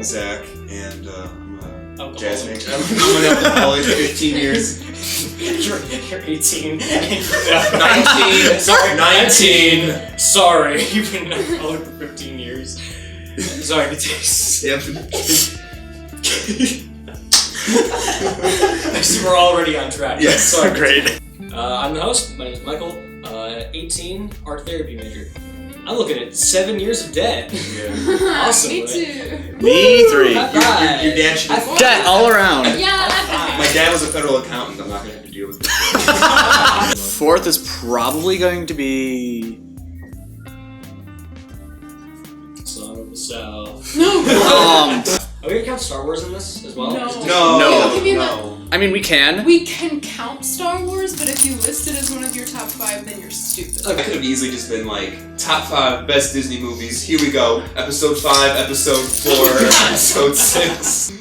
Zach, and I'm a jazz major. I'm going up to college 15 years. You're 18. 19. Sorry, 19. Sorry, you've been in college for 15 years. Sorry, I see we're already on track. Yes, sorry. great. I'm the host. My name is Michael. 18, art therapy major. I'm looking at 7 years of debt. Yeah. Awesome. Me too. Me 3. Your dad should have... Debt all around. Yeah. My dad was a federal accountant. I'm not going to have to deal with this. 4th is probably going to be... Son of the South. No. Are we gonna count Star Wars in this as well? No. I mean, we can. We can count Star Wars, but if you list it as one of your top 5, then you're stupid. I could have easily just been like, top 5 best Disney movies. Here we go. Episode 5, episode 4, episode 6.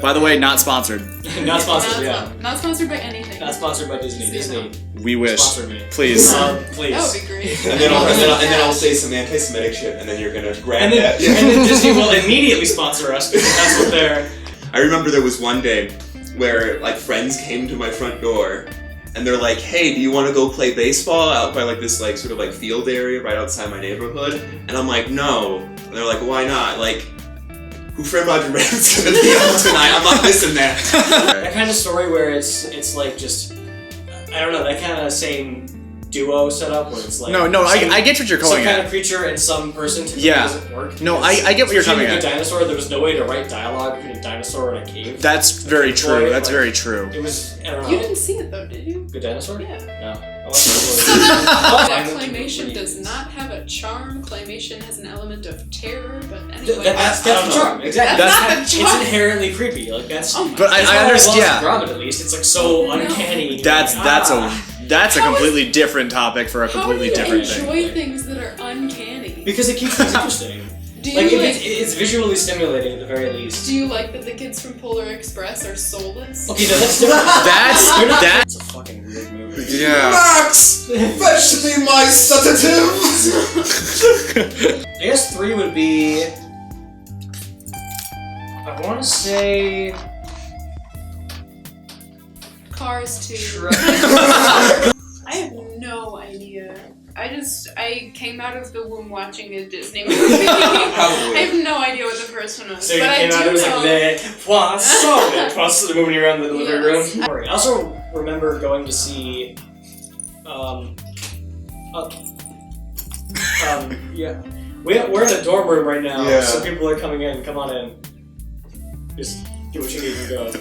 By the way, not sponsored. Not sponsored, yeah. Not sponsored by anything. Not sponsored by Disney. Disney. We wish. Sponsor me. Please. Please. That would be great. And then I'll say some anti-Semitic shit, and then you're gonna grab that. And then Disney will immediately sponsor us because that's what they're... I remember there was one day where like friends came to my front door and they're like, hey, do you want to go play baseball out by like this like sort of like field area right outside my neighborhood? And I'm like, no. And they're like, why not? Like, Who Framed Roger Rabbit's gonna be on tonight. I'm not missing that. That kind of story where it's like just, I don't know, that kind of same duo setup where it's like... No, I get what you're calling some kind at. of creature and some person doesn't work. No, I get what you're coming at. A dinosaur, there was no way to write dialogue between a dinosaur and a cave. That's very true. That's very true. It was, I don't know. You didn't see it though, did you? Good Dinosaur? Yeah. No. That claymation does not have a charm. Claymation has an element of terror, but anyway. That's the charm, exactly. That's not the charm. It's inherently creepy. Like that's. But I understand. Yeah. Grommet, at least it's like so uncanny. That's a completely different topic for a completely different thing. How do you enjoy things that are uncanny? Because it keeps things interesting. It's visually stimulating at the very least. Do you like that the kids from Polar Express are soulless? Okay, no, that's different. That's a fucking weird movie. Yeah. Max! Fetch me my sedatives! I guess 3 would be... I want to say... Cars 2. I have no idea. I came out of the womb watching a Disney movie. I have no idea what the first one was. So you but came I out, do it was know. like, le poisson, moving around the living room. Yes. I also remember going to see, yeah. We're in a dorm room right now, so people are coming in. Come on in. Just get what you need and go.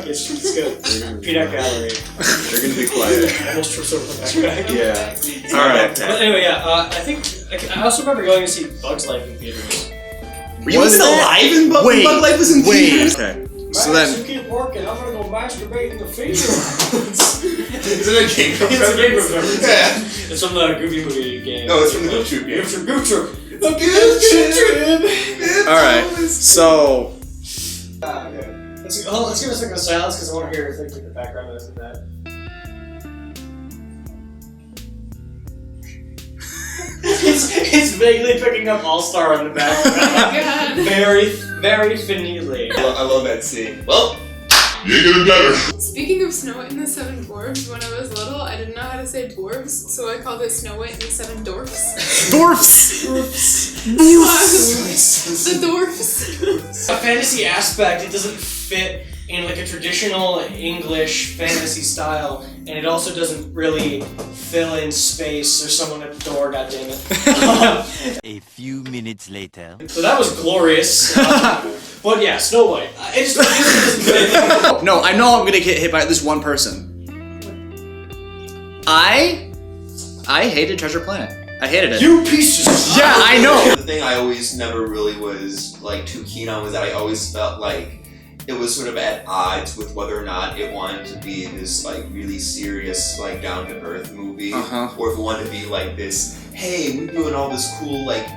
It's good. Peanut gallery. They're gonna be quiet. Almost trips over the backpack. Yeah. Alright. But anyway, yeah, I think, I also remember going to see Bug's Life in theaters. Were you even alive in Bug Life was in theaters? Okay. So then, keep working. I'm gonna go masturbate in the theater. Is it a game of It's a game of reference. Yeah. It's from the Goofy movie game. No, it's from the Goof Troop game. Goof Troop. Alright, so... Let's give a second of silence because I want to hear things like the background noise of that. It's vaguely picking up All-Star in the background. Oh my god. Very, very finitely. I love that scene. Well, you're getting better. Speaking of Snow White and the Seven Dwarfs, when I was little, I didn't know how to say dwarves, so I called it Snow White and the Seven Dwarfs. Dwarfs! The dwarfs. A fantasy aspect, it doesn't fit in like a traditional English fantasy style, and it also doesn't really fill in space or someone at the door, goddammit. A few minutes later. So that was glorious. But yeah, Snow White. It just doesn't fit. No, I know I'm gonna get hit by at least one person. I hated Treasure Planet. I hated it. You piece of shit! Yeah, I know! the thing I always never really was like too keen on was that I always felt like it was sort of at odds with whether or not it wanted to be this like really serious, like down to earth movie, or if it wanted to be like this, hey, we're doing all this cool like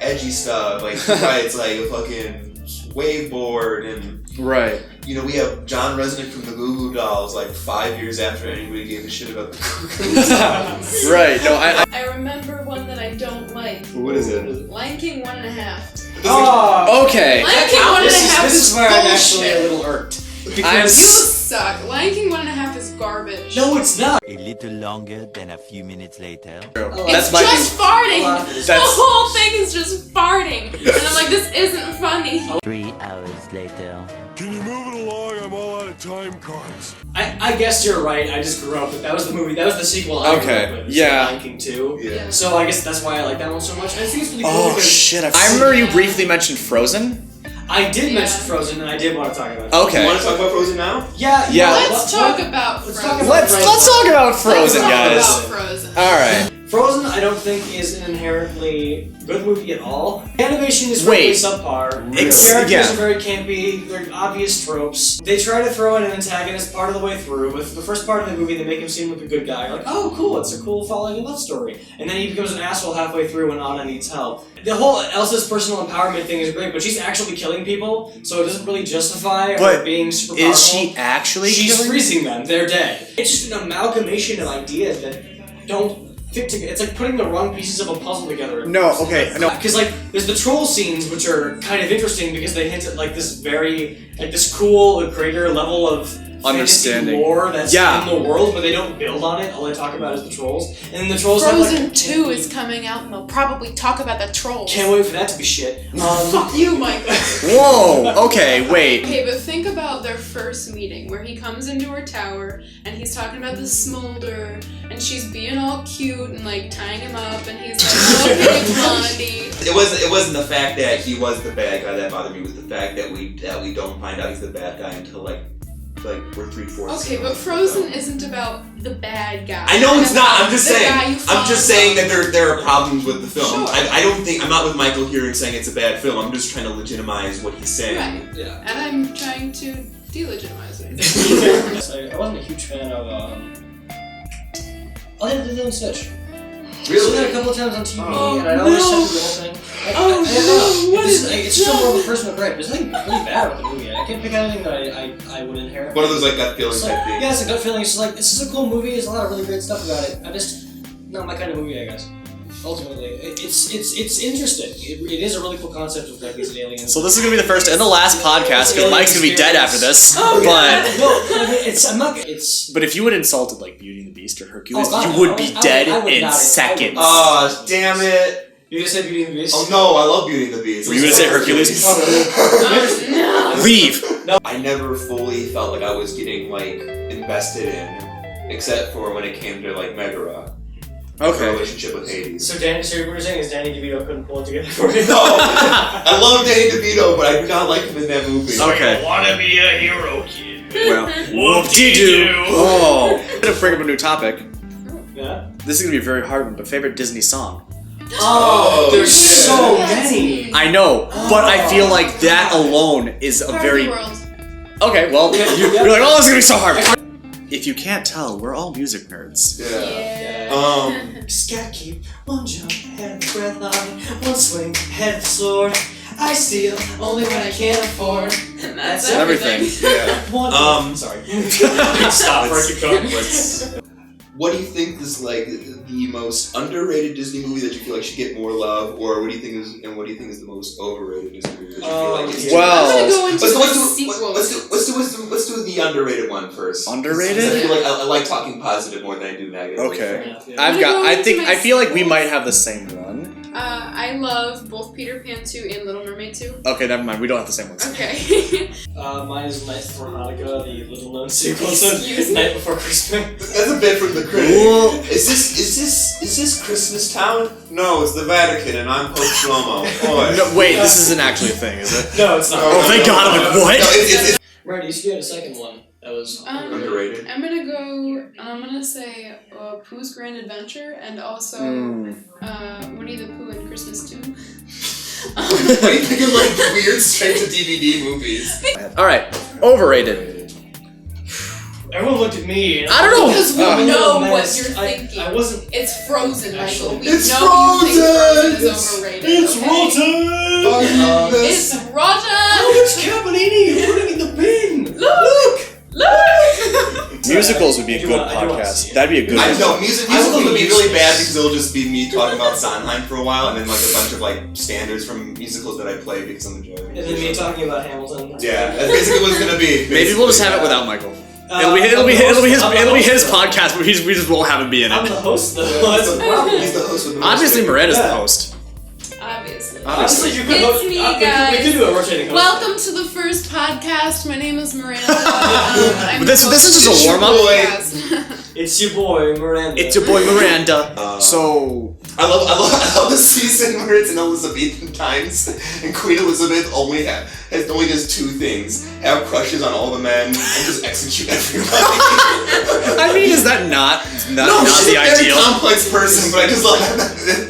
edgy stuff, like it's like a fucking waveboard and right. you know, we have John Resnick from the Goo Goo Dolls, like 5 years after anybody gave a shit about the Goo Goo Dolls. Right. No, I remember one that I don't like. What is it? Lion King 1.5. Oh, okay. Lion King 1.5 this is is where I'm actually a bullshit. little irked. You Because suck. Lion King 1.5 is garbage. no, it's not. A little longer than a few minutes later. It's my just farting. The That's- whole thing is just farting. And I'm like, this isn't funny. 3 hours later. Can you move it along? I'm all out of time cards. I guess you're right. I just grew up with that was the movie. That was the sequel. I grew up with. Yeah. Lion King 2. Yeah. So I guess that's why I like that one so much. And I think it's really cool Oh because shit! I remember you briefly mentioned Frozen. I did Yeah. mention Frozen, and I did want to talk about it. Okay. You want to talk about Frozen now? Yeah. Yeah. Let's talk about let's Frozen. talk about Let's talk about Frozen, Let's guys. talk about Frozen. All right. Frozen, I don't think is an inherently good movie at all. The animation is really Wait. subpar. Really? The characters Yeah. are very campy. They're obvious tropes. They try to throw in an antagonist part of the way through. With the first part of the movie, they make him seem like a good guy. Like, oh, cool, it's a cool falling in love story. And then he becomes an asshole halfway through when Anna needs help. The whole Elsa's personal empowerment thing is great, but she's actually killing people, so it doesn't really justify her But being super powerful. Is she actually She's killing? freezing them. They're dead. It's just an amalgamation of ideas that don't fit together. It's like putting the wrong pieces of a puzzle together. No, okay, no. Because like there's the troll scenes, which are kind of interesting because they hint at like this cool greater level of Understanding. fantasy lore that's Yeah. in the world, but they don't build on it. All they talk about is the trolls, and then the trolls have Frozen like. 2 is coming out and they'll probably talk about the trolls. Can't wait for that to be shit. Fuck you, Michael. Whoa. Okay. Wait. Okay, but think about their first meeting where he comes into her tower and he's talking about the smolder and she's being all cute and like tying him up and he's like, okay, Blondie. It wasn't the fact that he was the bad guy that bothered me. It was the fact that we don't find out he's the bad guy until like we're 3/4. Okay, but Frozen isn't about the bad guy. I know it's not. I'm just The saying. guy you fall I'm just in saying love that there are problems with the film. Sure. I don't think I'm not with Michael here and saying it's a bad film. I'm just trying to legitimize what he's saying. Right. Yeah. And I'm trying to delegitimize it. Yes, I wasn't a huge fan of. Oh, they did it in Stitch. I saw that a couple of times on TV, Oh, and I always no. checked the whole thing. Oh, no, what is It's still more of a personal gripe. There's nothing really bad with the movie. I can't pick out anything that I would inherit. One of those like gut feeling It's type like, things. yeah, it's a gut feeling. It's just like, this is a cool movie. There's a lot of really great stuff about it. Not my kind of movie, I guess. Ultimately, it's interesting. It is a really cool concept of like these aliens. So this is gonna be the first and the last podcast because Mike's gonna be dead after this. Oh, but No, I mean, I'm not. It's. but if you had insulted like Beauty and the Beast or Hercules, Oh, God, you would be I dead would in not. seconds. Oh, damn it! You just said Beauty and the Beast. Oh no, I love Beauty and the Beast. Were you gonna say Hercules? Oh, no. Leave. I never fully felt like I was getting like invested in, except for when it came to like Megara. Her Okay. relationship with Hades. So what you're saying is Danny DeVito couldn't pull it together for you? No, I love Danny DeVito, but I do not like him in that movie. Okay. Wanna be a hero, kid? Well, whoop-de-doo. Oh. I'm gonna bring up a new topic. Yeah. This is gonna be a very hard one, but favorite Disney song. Oh, there's shit. so That's many. me. I know, but I feel like that alone is a Part very. of the world. Okay, well, Yeah. you're like, oh, this is gonna be so hard. If you can't tell, we're all music nerds. Yeah. Just gotta keep one jump ahead of the breath line, one swing ahead of the sword. I steal only when I can't afford. And that's everything. Yeah. One. Sorry. Stop. Where keep going. What do you think is like the most underrated Disney movie that you feel like should get more love, or what do you think is the most overrated Disney movie that you feel like is? Well, I'm gonna go into Let's the do sequels. let's do the underrated one first. Underrated? I feel like I like talking positive more than I do negative. Okay. Yeah. I'm gonna go into my I feel like we sequels. might have the same one. I love both Peter Pan 2 and Little Mermaid 2. Okay, never mind. We don't have the same ones. Okay. Mine is Night Before Hanukkah, the little known sequel Excuse to me. Night Before Christmas. That's a bit from the critic. Cool. Is this Christmas Town? No, it's the Vatican, and I'm Pope Shlomo. Boy. No, wait, this isn't actually a thing, is it? No, it's not. Oh, thank God, I'm like, what? No, it's Right, you should get a second one. That was underrated. I'm gonna say Pooh's Grand Adventure and also Winnie the Pooh and Christmas 2. Why do you think of like weird straight to DVD movies? Alright, overrated. Everyone looked at me. And I don't know. Because we Uh, know what messed. you're thinking. I wasn't. It's Frozen, Michael. Actually- We It's know you think Frozen! Frozen is overrated. It's okay? rotten! It's rotten! How much Capellini are you putting in the bin? Musicals would be a good I do wanna see podcast. it. That'd be a good I one. know musicals would be really bad because it'll just be me talking about Sondheim for a while, and then like a bunch of like standards from musicals that I play because I'm the joy. And then me talking about Hamilton. Yeah, that's basically what it's gonna be. Maybe we'll just have it without Michael. It'll be his podcast, but we just won't have him be in I'm it. the host though. That's the problem. He's the host with the Obviously, most Miranda's the Yeah. host. Obviously. Honestly, you could It's host. me, we could guys. do a rotating host. Welcome to the first podcast. My name is Miranda. I'm But this the is host just a of warm-up? the podcast. It's your boy Miranda. It's your boy Miranda. So I love the season where it's in Elizabethan times, and Queen Elizabeth only does two things: have crushes on all the men and just execute everybody. I mean, is that not She's the a very ideal? complex person, but I just love that.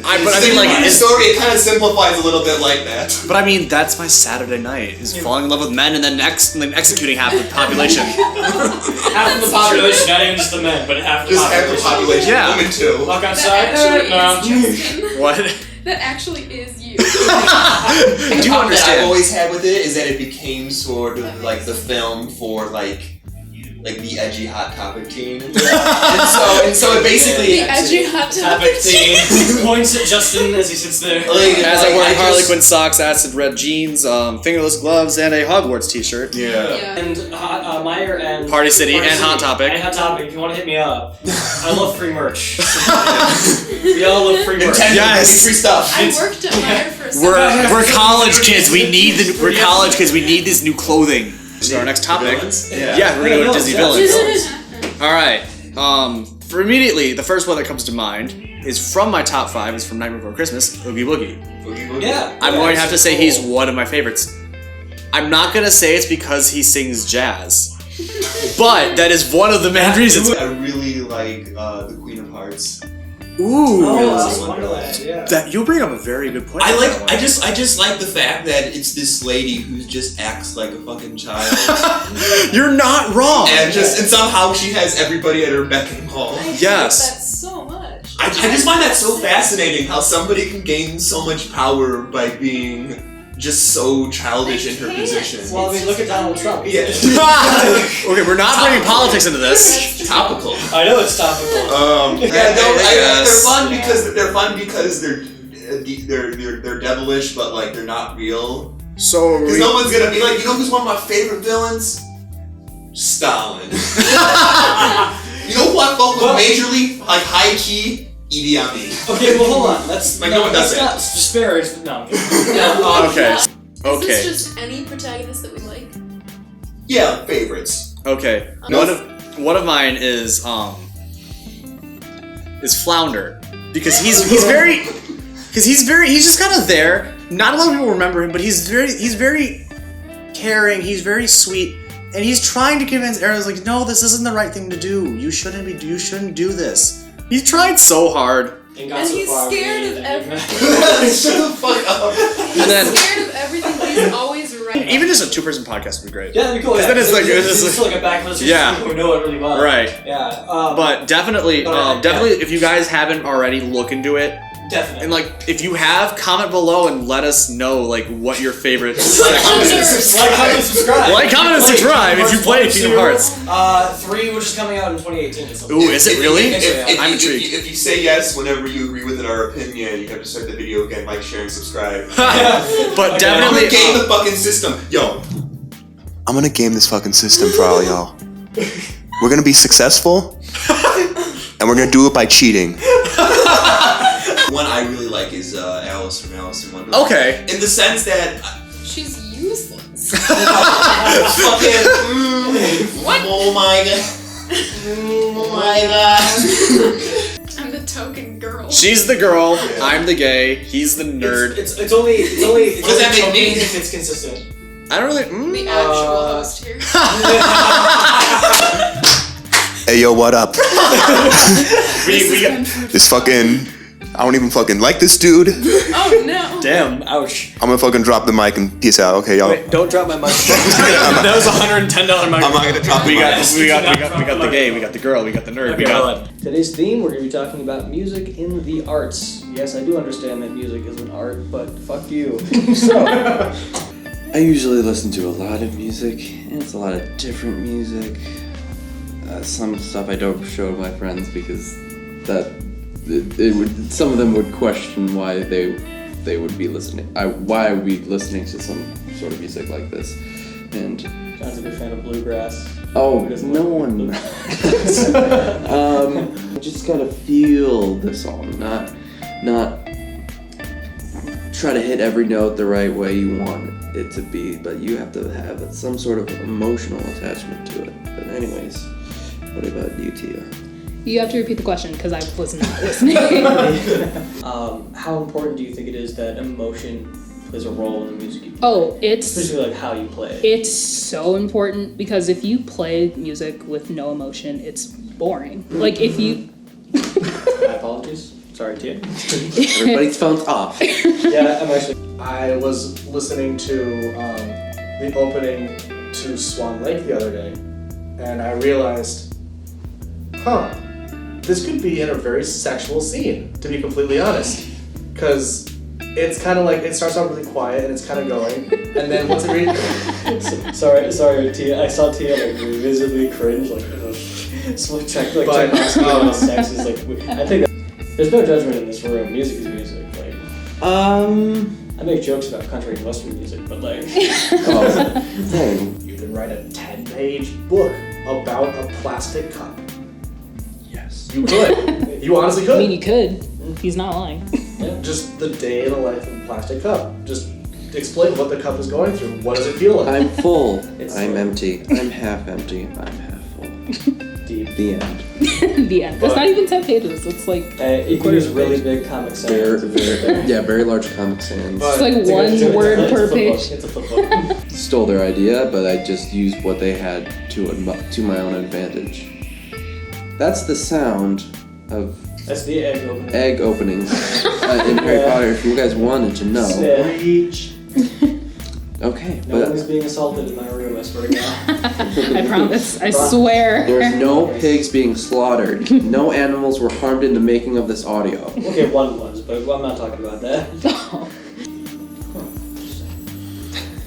But I mean, like, the it's- story, it kind of simplifies a little bit like that. But I mean, that's my Saturday night: is falling in love with men and then executing half the population. half of the population, not even just the men, but half the Just half population. the population, Yeah. women too. Walk That outside. actually No. is Justin. What? That actually is you. I do The problem that I've understand. always had with it is that it became sort of like the film for like the edgy hot topic teen, and so it basically The edgy hot Topic topic. team points at Justin as he sits there. As I wear just- Harlequin socks, acid red jeans, fingerless gloves, and a Hogwarts t-shirt. Yeah. Yeah. And Meyer and Party City and Hot Topic. And Hot Topic. If you want to hit me up, I love free merch. We all love free merch. Nintendo, Yes. free stuff. I worked at Meyer for a second. We're college kids. We need college kids. We need this new clothing. So our next topic. Villains? Yeah, we're gonna go to Disney Villains, villains. All right. For immediately, the first one that comes to mind is from my top 5. Is from Nightmare Before Christmas, Oogie Boogie. Boogie Boogie. Yeah. I'm going to have to say he's one of my favorites. I'm not gonna say it's because he sings jazz, but that is one of the main reasons. I really like the Queen of Hearts. Ooh, Oh, Alice in Wonderland. Yeah. that you bring up a very good point. I on that one. just like the fact that it's this lady who just acts like a fucking child, You're not wrong. and somehow she has everybody at her beck and call. I hate Yes. that so much. I just find that so fascinating how somebody can gain so much power by being just so childish in her I can't. position. Well, I mean, look at Donald Trump. Yeah. Okay, we're not bringing politics into this. Topical. I know it's topical. They're fun because they're devilish, but like they're not real. So Because no one's gonna be like, you know who's one of my favorite villains? Stalin. You know who I fuck with majorly, like high key? Idi Amin. Okay, well, hold on. Let's Like, no one does let's that. not disparage. No. No. okay, Is this okay, just any protagonist that we like? Yeah, favorites. okay. One of mine is Flounder, because he's just kind of there. Not a lot of people remember him, but he's very caring. He's very sweet, and he's trying to convince Aaron's like, no, this isn't the right thing to do. You shouldn't do this. He tried so hard, And, got And so he's far, scared we- of everything. Shut the fuck up. and then Scared of everything, but he's always right. even just a 2-person podcast would be great. Yeah, that'd be cool. 'Cause Yeah. then it's like- it's it's just like a backlist. Yeah. Who know it really well. Right. Yeah. But definitely, if you guys haven't already, look into it. Definitely. And like, if you have, comment below and let us know like what your favorite Like, section comment, is. subscribe. Like, comment, and subscribe if you play Kingdom Hearts. 3, which is coming out in 2018. So. Ooh, is it really? I'm If intrigued. you say yes whenever you agree with our opinion, you have to start the video again, like, share, and subscribe. But I'm gonna definitely, game the fucking system. Yo. I'm gonna game this fucking system for all y'all. We're gonna be successful, and we're gonna do it by cheating. One I really like is Alice from Alice in Wonderland. okay. In the sense that She's useless. fucking What? oh my god. Oh my god. I'm the token girl. She's the girl. I'm the gay. He's the nerd. It's only What does that make token me? if it's consistent. I don't really. The actual host here. Hey yo, what up? We got. This fucking I don't even fucking like this dude. Oh no. Damn. Ouch. I'm gonna fucking drop the mic and peace out. Okay, y'all. Wait, don't drop my mic. That was $110 mic. I'm not gonna drop the We mic. got the gay. We got the girl. We got the nerd. We got. Today's theme, we're going to be talking about music in the arts. Yes, I do understand that music is an art, but fuck you. So, I usually listen to a lot of music, and it's a lot of different music. Some stuff I don't show my friends because some of them would question why they would be listening. Why I would be listening to some sort of music like this, and. John's a big fan of bluegrass. Oh, no one. Just gotta feel the song, not try to hit every note the right way you want it to be, but you have to have some sort of emotional attachment to it. But anyways, what about you, Tia? You have to repeat the question because I was not listening. How important do you think it is that emotion plays a role in the music you play? Oh, Especially like how you play it. It's so important because if you play music with no emotion, it's boring. Like if you... My apologies. Sorry, Tia. Everybody's phone's off. Yeah, I'm actually... I was listening to the opening to Swan Lake the other day, and I realized, this could be in a very sexual scene, to be completely honest. Because it's kind of like, it starts out really quiet and it's kind of going, and then once it reads... Sorry, Tia. I saw Tia like visibly cringe, like, check, like, But, sex is like, I think that there's no judgment in this room. Music is music. Like, I make jokes about country and western music, but like, Dang. You can write a 10-page book about a plastic cup. Yes. You could. You honestly I could. mean, you could. He's not lying. Just the day in the life of a plastic cup. Just explain what the cup is going through. What does it feel like? I'm full. It's I'm like- empty. I'm half empty. I'm half full. deep. The end. The end. That's not even 10 pages. It's like... It use really big Comic Sans. Very large Comic Sans. It's like one word per page. It's a flip book. Stole their idea, but I just used what they had to my own advantage. That's the sound of That's the egg opening. egg openings in Harry Potter. If you guys wanted to know. Reach. Okay, No one but is being assaulted in my room, I swear to God. I promise. I swear. there's no pigs being slaughtered. No animals were harmed in the making of this audio. Okay, one was, but I'm not talking about that.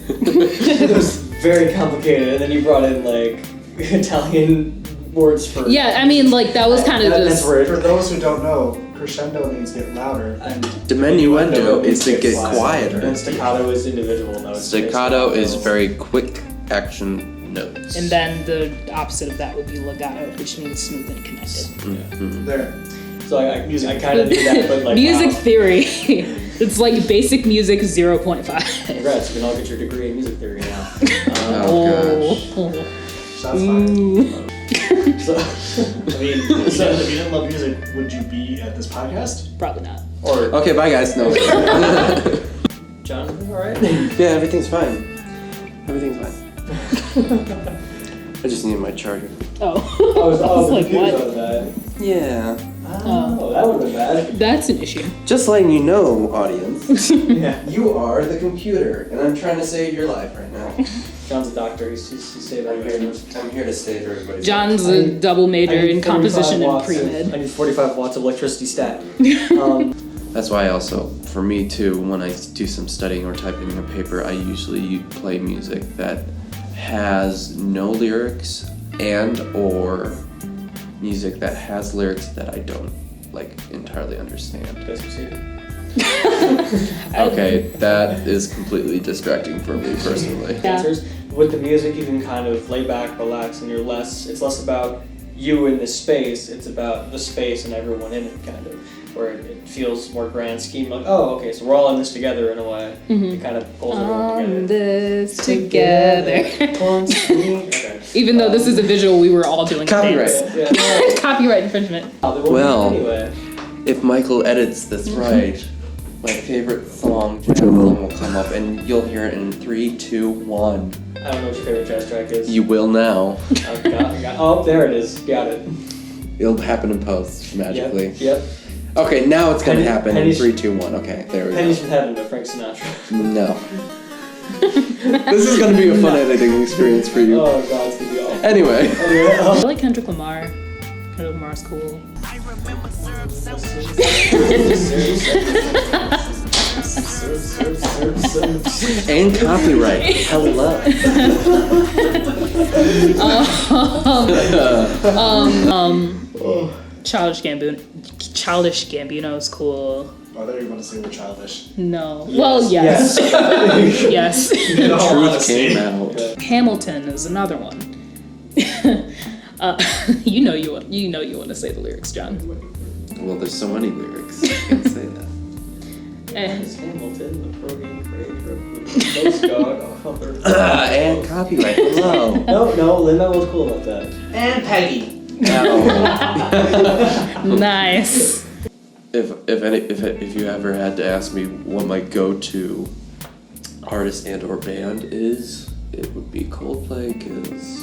It was very complicated, and then you brought in like Italian words for. Yeah, I mean, like, that was kind of That's just... weird. For those who don't know, crescendo means get louder. And Diminuendo is to get And quieter. staccato is individual. No, it's Staccato is very quick action notes. And then the opposite of that would be legato, which means smooth and connected. Mhm. There. So I kind of knew that, but like Music wow. theory. It's like basic music 0.5. Congrats, you can all get your degree in music theory now. Oh gosh. Sounds fine. Ooh. So, I mean, if you didn't love music, would you be at this podcast? Probably not. or Okay, bye guys. No. John, all right? Yeah, everything's fine. Everything's fine. I just need my charger. Oh. I was like, what? That. Yeah. Oh, that would have been bad. That's an issue. Just letting you know, audience, Yeah. you are the computer, and I'm trying to save your life right now. John's a doctor. He's saving everybody. I'm here to save everybody. John's a double major in composition and I pre-med. need 45 watts of electricity stat. That's why also, for me too, when I do some studying or typing in a paper, I usually play music that has no lyrics and or music that has lyrics that I don't like entirely understand. Okay, that is completely distracting for me personally. Yeah. Answers. With the music, you can kind of lay back, relax, and it's less about you in this space, it's about the space and everyone in it, kind of, where it feels more grand scheme, like, oh, okay, so we're all in this together in a way. It kind of pulls everyone On together. this together. Okay. Even though this is a visual, we were all doing Copyright. things. Yeah. Copyright infringement. Well, Anyway. if Michael edits this right, my favorite song, jazz song, will come up, and you'll hear it in 3, 2, 1. I don't know what your favorite jazz track is. You will now. Oh, there it is. Got it. It'll happen in post magically. Yep. Okay, now it's gonna Penny- happen in pennies- 3, 2, 1. Okay, there we Pennies go. from Heaven by Frank Sinatra. No. This is gonna be a fun editing experience for you. Oh god, it's gonna be awful. Anyway. I like Kendrick Lamar. Kendrick Lamar's cool. And copyright. Hello. Childish Gambino is cool. I thought you were going to say we're childish. No. Well, yes. Yes. Truth came out. Hamilton is another one. You know you want to say the lyrics, John. Well, there's so many lyrics. I can't say that. Hamilton, the program creator. And copyright. Hello. No, Linda was cool about that. And Peggy. Nice. If you ever had to ask me what my go-to artist and or band is, it would be Coldplay, because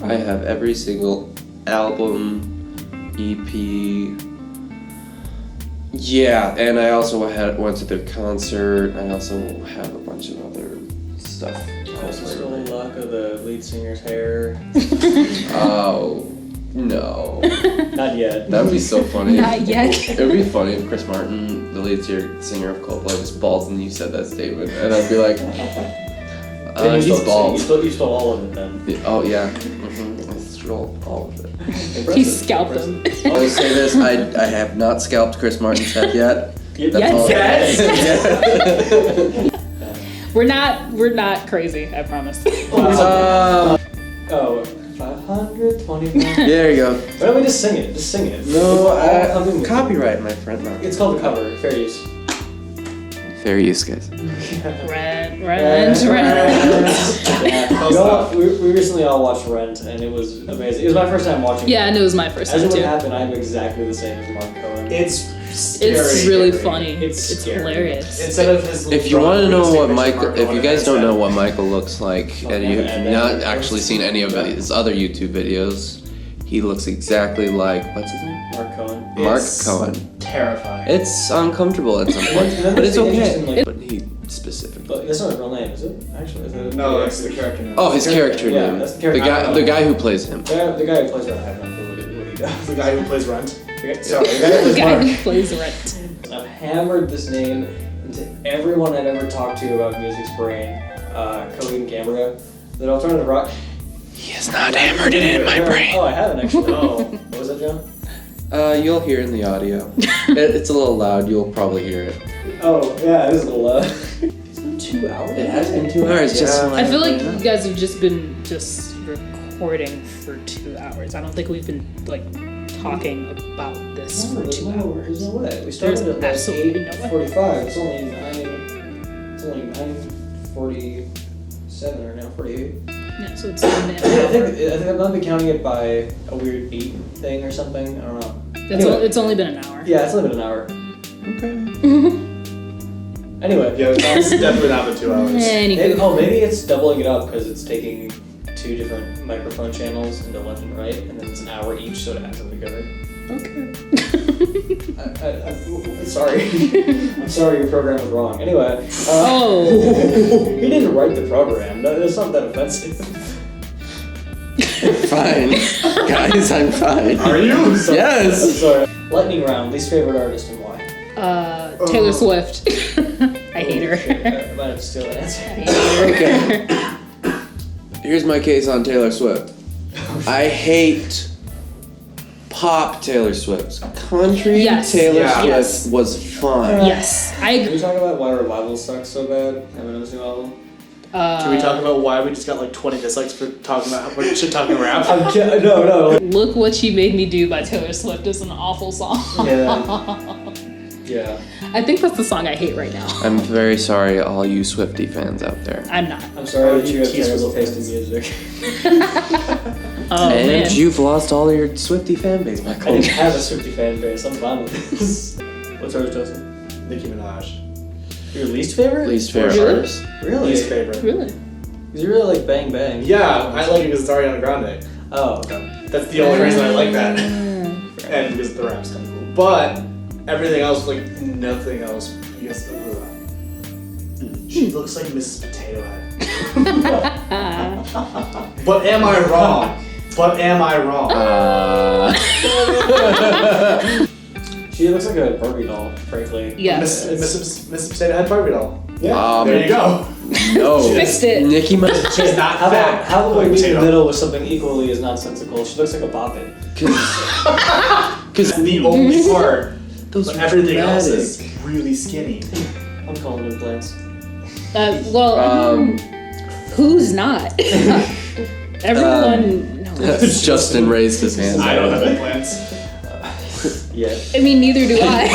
I have every single album, EP. Yeah, and I also went to their concert. I also have a bunch of other stuff. Stolen lock of the lead singer's hair. Oh, no. Not yet. That would be so funny. Not yet. It would be funny if Chris Martin, the lead singer of Coldplay, was bald and you said that statement. And I'd be like, he's bald. You stole all of it then. Oh, yeah. I stole all of it. He scalped him. I'll say this, I have not scalped Chris Martin's head yet. Yes. We're not crazy, I promise. 525. There you go. Why don't we just sing it? Just sing it. No, copyright, my friend. No. It's called a cover. Fair use. Fair use, guys. Rent. You know what? We recently all watched Rent, and it was amazing. It was my first time watching it. Yeah, and it was my first As time it would too. happen, I'm exactly the same as Mark Cohen. It's really funny. It's scary. hilarious. Instead of his. If you want to know what Michael, Mark if you Cohen guys don't said. know what Michael looks like, and you have not actually seen any of his other YouTube videos, he looks exactly like, what's his name? Mark Cohen. Mark It's Cohen. Terrifying. It's uncomfortable at some point, but it's okay. But he specifically. But that's not his real name, is it? Actually, is it? No, it's the character name. Oh, his character Yeah, name. that's the character. The guy who plays him. The guy who plays Rent, I have no clue what he does. The guy who plays Rent. Sorry, the guy who The plays guy Mark. who plays Rent. I've hammered this name into everyone I've ever talked to about music's brain. Colleen Cambria. The alternative rock. He has not hammered it in my brain. Oh, I haven't actually. Oh, what was that, John? You'll hear in the audio. It's a little loud. You'll probably hear it. Oh, yeah, it is a little loud. It's been 2 hours. It has been 2 hours. Just I feel like you guys have just been recording for 2 hours. I don't think we've been talking about this for 2 hours. There's no way. We started There's at absolutely no way. 8:45. It's only 9:47 or now 48. Yeah, so it's I think I'm not counting it by a weird beat thing or something. I don't know. it's only been an hour. Yeah, it's only been an hour. Okay. Anyway. Yeah, it's definitely not been 2 hours. Maybe it's doubling it up because it's taking 2 different microphone channels into left and right, and then it's an hour each, so it adds them together. Okay. I'm sorry. I'm sorry your program was wrong. Anyway. He didn't write the program. No, it's not that offensive. Fine. Guys, I'm fine. Are you? I'm Yes. sorry. Lightning round. Least favorite artist and why? Taylor Swift. I hate her. Shit, I might have to steal that answer. Okay. Here's my case on Taylor Swift. I hate pop Taylor Swift. Country Yes. Taylor Swift Yes. was fun. Yes, I Can agree. we talk about why Revival sucks so bad? Eminem's new album? Can we talk about why we just got 20 dislikes for talking about how shit talking rap? No. Look What You Made Me Do by Taylor Swift is an awful song. Yeah. I think that's the song I hate right now. I'm very sorry, all you Swiftie fans out there. I'm not. I'm sorry that you have Tease terrible was taste in music. Oh, And man. you've lost all your Swiftie fan base, I Michael. didn't have a Swiftie fan base. I'm fine with this. What's yours, Justin? Nicki Minaj. Your least favorite? Least favorite Really? artist. Really? Least favorite. Really? Because you really like Bang Bang. Yeah, I like it because it's Ariana Grande. Oh, okay. That's the only reason I like that. And because the rap's kind of cool. But everything else, nothing else. Yes, she looks like Mrs. Potato Head. But am I wrong? She looks like a Barbie doll, frankly. Yeah. Mrs. Potato Head Barbie doll. Yeah, there you go. No. Fixed it. Nikki must. She's not How fat. about we like meet in the Tatum. middle with something equally as nonsensical? She looks like a boppin. Because The only part, those but are everything else dramatic. is really skinny. I'm calling implants. Who's not? Everyone. No. Justin raised his hand. I don't have implants. Yeah. I mean, neither do I.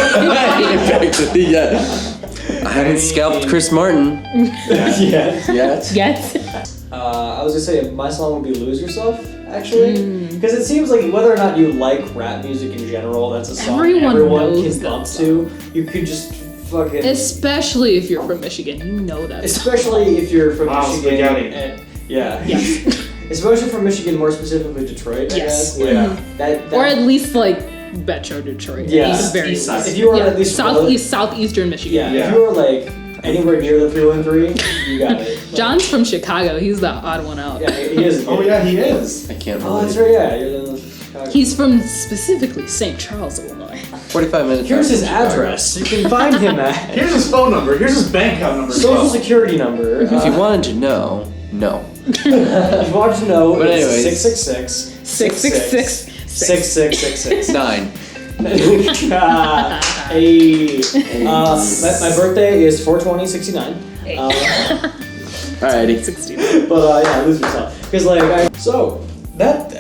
Yeah. I haven't scalped Chris Martin Yeah. yet. Yes. I was gonna say my song would be "Lose Yourself," actually, because it seems like whether or not you like rap music in general, that's a song Everyone everyone knows can that bump song. to. You could just fucking, Especially if you're from Michigan, you know that. especially if you're from Wow, Michigan. spaghetti. And, yeah. Yes. Especially from Michigan, more specifically Detroit. I Yes. guess. Yeah. That Or at least like Metro Detroit. Yeah. At the very East side. least. if you were Yeah. at least Southeastern Michigan. Yeah. Yeah. If you were like anywhere near the 313, you got it. John's from Chicago. He's the odd one out. Yeah, he is. Oh yeah, he is. I can't Oh, that's believe. right. Yeah, you're the Chicago. He's from specifically St. Charles, Illinois. 45 minutes. Here's out his from Chicago. address. You can find him at Here's his phone number. Here's his bank account number. as Social well. Security number. If you wanted to know, no. If you wanted to know, But it's anyways. 666 666. 6666. 9. Hey. My birthday is 4/20/69. Alrighty. 16. But yeah, lose yourself. Because so that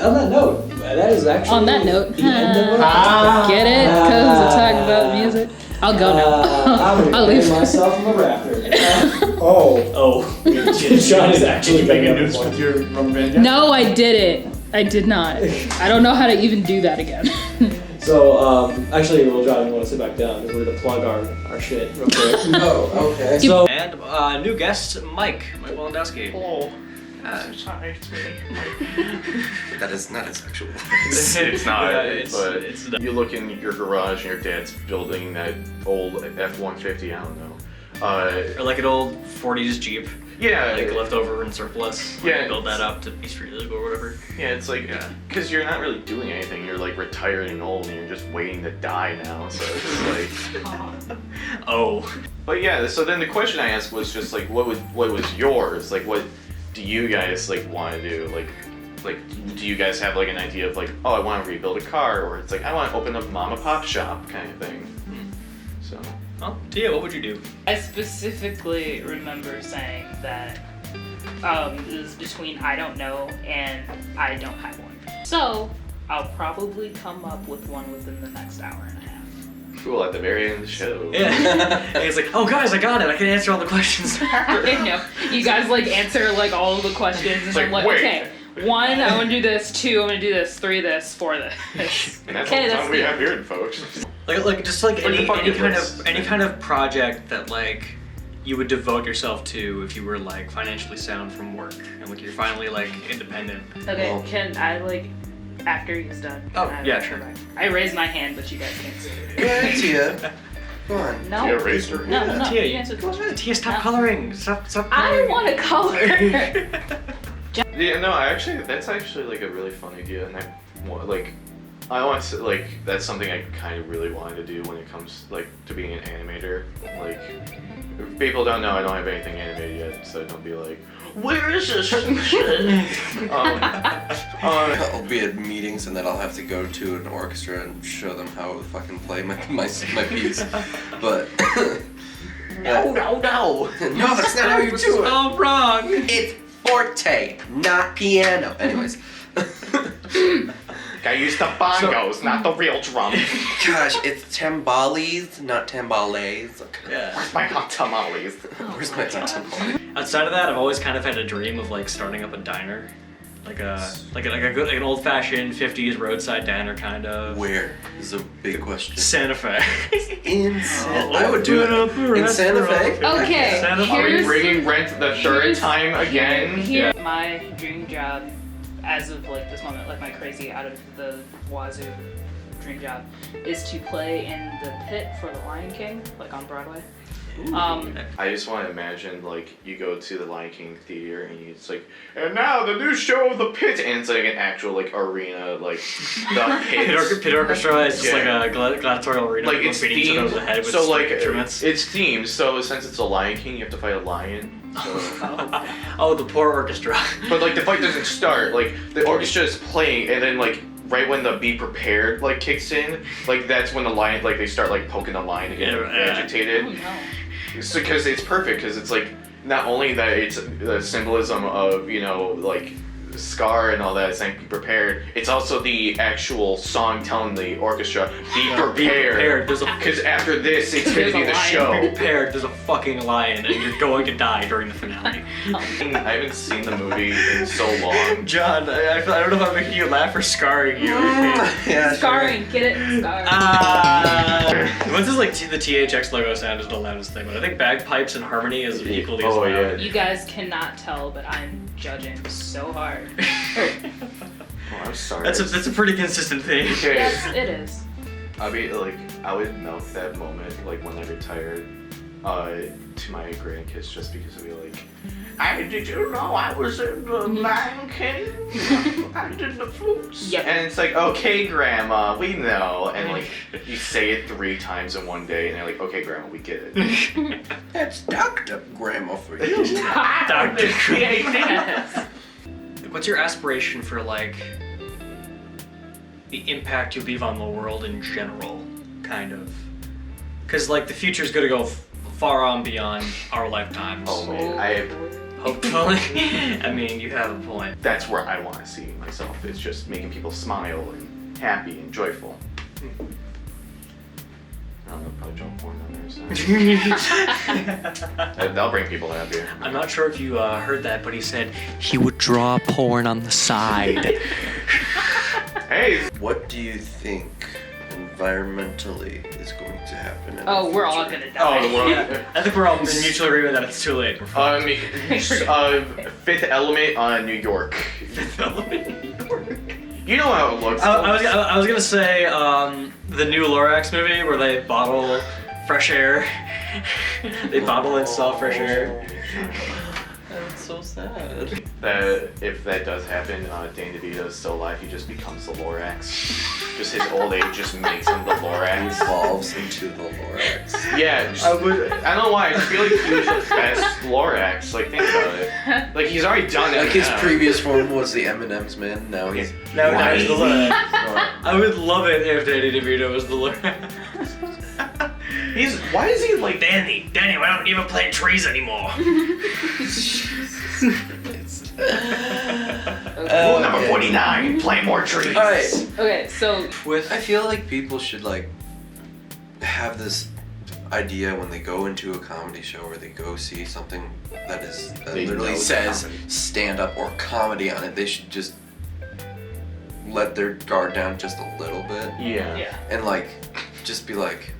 on that note, that is actually On that note, the end of our get it? Because we're talking about music. I'll go now. I'm I'll gonna leave. myself from a raptor. Oh. John is actually Did you make a banging news up with your rubber band? yet? No, I didn't. I did not. I don't know how to even do that again. So actually, well, John, you want to sit back down because we're gonna plug our shit real quick. Oh, okay. So And new guest, Mike Walendowski. Oh. Hi, That is not as sexual. it's not. but it's you look in your garage and your dad's building that old F-150. I don't know. or like an old 40s Jeep, Yeah. like leftover and surplus. Like, Yeah, build that it's- up to be street legal or whatever. Yeah, it's like because you're not really doing anything. You're like retired and old, and you're just waiting to die now. So it's just like. Oh. But yeah, so then the question I asked was just like, what was yours? Like, what do you guys like want to do? Like, do you guys have like an idea of like, oh, I want to rebuild a car, or it's like I want to open up a mom and pop shop kind of thing. So. Well, Tia, what would you do? I specifically remember saying that it was between I don't know and I don't have one. So I'll probably come up with one within the next hour and a half. Cool, at the very end of the show. Yeah. And he's like, oh guys, I got it. I can answer all the questions. I know. You guys like answer like all of the questions and Like, I'm like, wait. okay, 1, I want to do this, 2, I want to do this, 3, this, 4, this. And that's Okay, all the that's time we the- have here, folks. Like just like Like the bucket list. any kind of project that like you would devote yourself to if you were like financially sound from work and like you're finally like independent. Okay, can I like, after he's done, can Oh, I yeah, go sure. back? I raised my hand, but you guys can't see it. Good Tia. Come on. No. Tia raised her No, hand. no, Tia, you answer the question. Tia, stop No. coloring. Stop I coloring. want to color. Yeah, no, that's actually like a really fun idea, and I want to like that's something I kind of really wanted to do when it comes like to being an animator. Like, if people don't know, I don't have anything animated yet, so don't be like, where is this shit? I'll be at meetings and then I'll have to go to an orchestra and show them how to fucking play my piece. But No. no, that's not how you do it. Oh, wrong. It's forte, not piano. Anyways, I use the bongos, not the real drum. gosh, it's timbales, not timbales. Yeah. Where's my hot tamales? Where's my timbale? Outside of that, I've always kind of had a dream of like starting up a diner, like an old-fashioned '50s roadside diner kind of. Where is a big question. Santa Fe. I would do it in Santa Fe. Okay, Santa Fe. Are we here's- bringing Rent the third time again? Here, my dream job, as of like this moment, like my crazy out of the wazoo dream job, is to play in the pit for The Lion King, like on Broadway. I just want to imagine, like, you go to the Lion King theater and it's like, and now the new show of the pit, and it's like an actual like arena, like the pit. Pit orchestra is just like a gladiatorial arena. Like it's beating each other over the head with so like instruments. it's themed. So since it's a Lion King, you have to fight a lion. So. Oh, the poor orchestra. But like the fight doesn't start. Like the orchestra is playing, and then like right when the "Be Prepared" like kicks in, like that's when the lion like they start like poking the lion to get agitated. Oh, no. So because it's perfect, because it's like not only that it's the symbolism of like Scar and all that saying "Be prepared," it's also the actual song telling the orchestra be prepared. Because after this it's going to be the show. Be prepared. There's a fucking lion, and you're going to die during the finale. I haven't seen the movie in so long. John, I don't know if I'm making you laugh or scarring you. Yeah, scarring, get it? Scarring. Once is like the THX logo sound is the loudest thing, but I think bagpipes and harmony is equally as loud. Yeah. You guys cannot tell, but I'm judging so hard. Oh, I'm sorry. That's a pretty consistent thing. Okay. Yes, it is. I would milk that moment like when I retired to my grandkids just because I'd be like, did you know I was in the Lion King? I did the flutes. Yep. And it's like, okay, Grandma, we know. And like you say it 3 times in one day, and they're like, okay, Grandma, we get it. That's Dr. Grandma for you. Dr. Yes. What's your aspiration for like the impact you leave on the world in general, kind of? Because like the future's gonna go far on beyond our lifetimes. Oh man, hopefully. I mean, you have a point. That's where I want to see myself. It's just making people smile and happy and joyful. I don't know, probably draw porn on there. So. That'll bring people happy. I'm not sure if you heard that, but he said he would draw porn on the side. Hey! What do you think environmentally is going to happen in Oh, the we're all future? gonna die. Oh, the world. Yeah, I think we're all in mutual agreement that it's too late. Fifth Element on New York. Fifth Element, New York. You know how it looks. I was gonna say the new Lorax movie where they bottle fresh air. They bottle and sell fresh air. That's so sad. That if that does happen, Dan DeVito's still alive. He just becomes the Lorax. Just his old age just makes him the Lorax. Evolves into the Lorax. Yeah, I don't know why. I feel like he was the best Lorax. Like think about it. Like he's already done it. Like his previous form was the M&M's man. Now he's he's the Lorax. I would love it if Danny DeVito was the Lorax. Why is he like Danny, why don't you even plant trees anymore? Rule number 49, plant more trees. Alright. Okay, so I feel like people should like have this idea when they go into a comedy show or they go see something that literally says stand up or comedy on it. They should just let their guard down just a little bit. Yeah. And like just be like,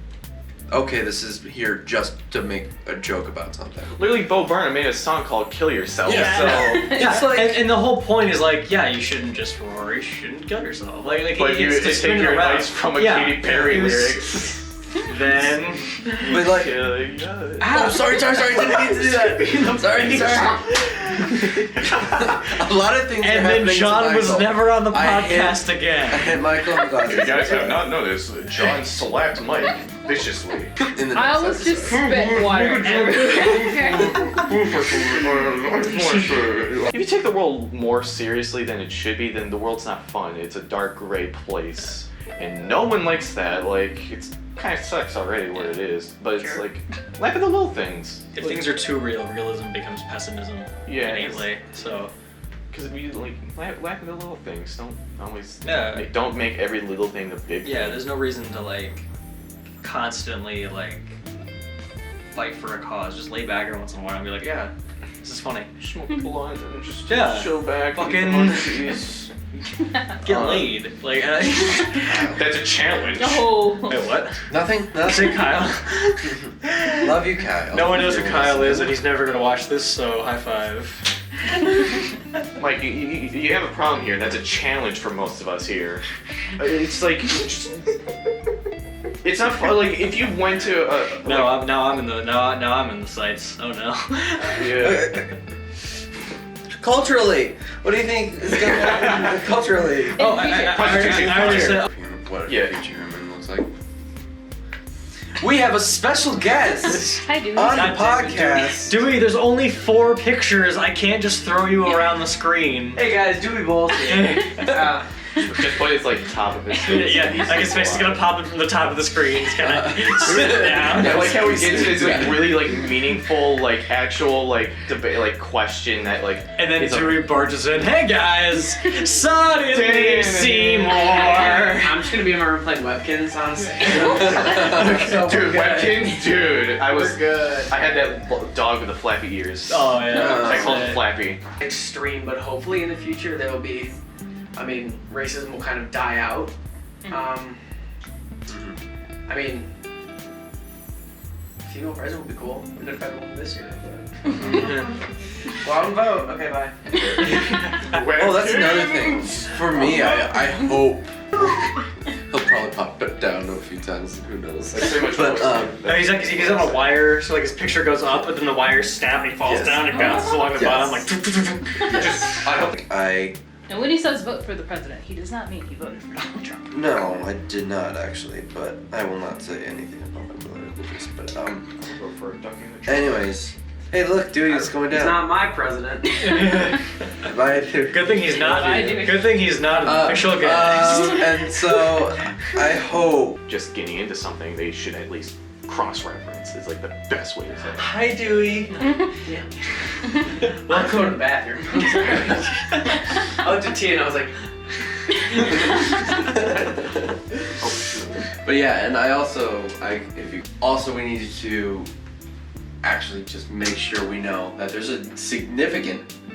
okay, this is here just to make a joke about something. Literally, Bo Burnham made a song called "Kill Yourself." Yeah. So Yeah, and the whole point is like, yeah, you shouldn't just roar, you shouldn't kill yourself. Like but you take your advice from a Katy Perry lyrics. Then, but like, ow, sorry, didn't mean to do that. I'm sorry. A lot of things. And then John was never on the podcast again. I hit Michael in the glasses. You guys have not noticed, John slapped Mike viciously. I almost just spit water everywhere. If you take the world more seriously than it should be, then the world's not fun. It's a dark, gray place. And no one likes that. Like, it's kind of sucks already what it is. But it's like, laugh at the little things. If things are too real, realism becomes pessimism. Yeah. Innately, so. Because we like laugh at the little things. Don't always. Yeah. Like, don't make every little thing the big thing. Yeah, there's no reason to like constantly like fight for a cause. Just lay back every once in a while and be like, yeah, this is funny. Smoke a blunt and just chill back. Fucking get laid. Like that's a challenge. No. Wait, what? Nothing. Say Kyle. Love you, Kyle. No one knows who Kyle is, and he's never gonna watch this. So high five. Mike, you have a problem here. That's a challenge for most of us here. It's like It's not fun. Like if you went to now I'm in the sites. Oh no. Yeah. Culturally, what do you think is going to happen culturally? Oh, I already said. What a Yeah. future human looks like. We have a special guest Hi, Dewey. on the God podcast. Dewey, there's only 4 pictures. I can't just throw you around the screen. Hey guys, Dewey Balls here. Just put his like top of his face. Yeah, like his face is gonna pop in from the top of the screen. He's gonna sit down. I like how he gets this like really like meaningful like actual like debate like question that like. And then is Dewey barges in. Hey guys, suddenly Seymour. I'm just gonna be in my room playing Webkins, honestly. Dude, Webkins, dude. I was good. I had that dog with the flappy ears. Oh yeah. I called him Flappy. Extreme, but hopefully in the future there will be. I mean, racism will kind of die out. I mean, female president would be cool. We could have had one this year. But... Go out and vote. Okay, bye. Oh, that's another thing. For me, I hope he'll probably pop it down a few times. Who knows? That's pretty much But No, he's on a wire, so like his picture goes up, but then the wire snaps and he falls down and bounces along the bottom like. I hope. And when he says vote for the president, he does not mean he voted for Donald Trump. No, I did not actually, but I will not say anything about my religious. But I'll go for a duck in the tree. anyways, hey, look, dude, it's going He's down. not my president. Good thing he's not. Good thing he's not an official guest. And so I hope. Just getting into something, they should at least cross-reference. Is like the best way to say it. Hi, Dewey. Yeah. I'll go to the bathroom. I looked at Tia and I was like, But yeah, and we needed to actually just make sure we know that there's a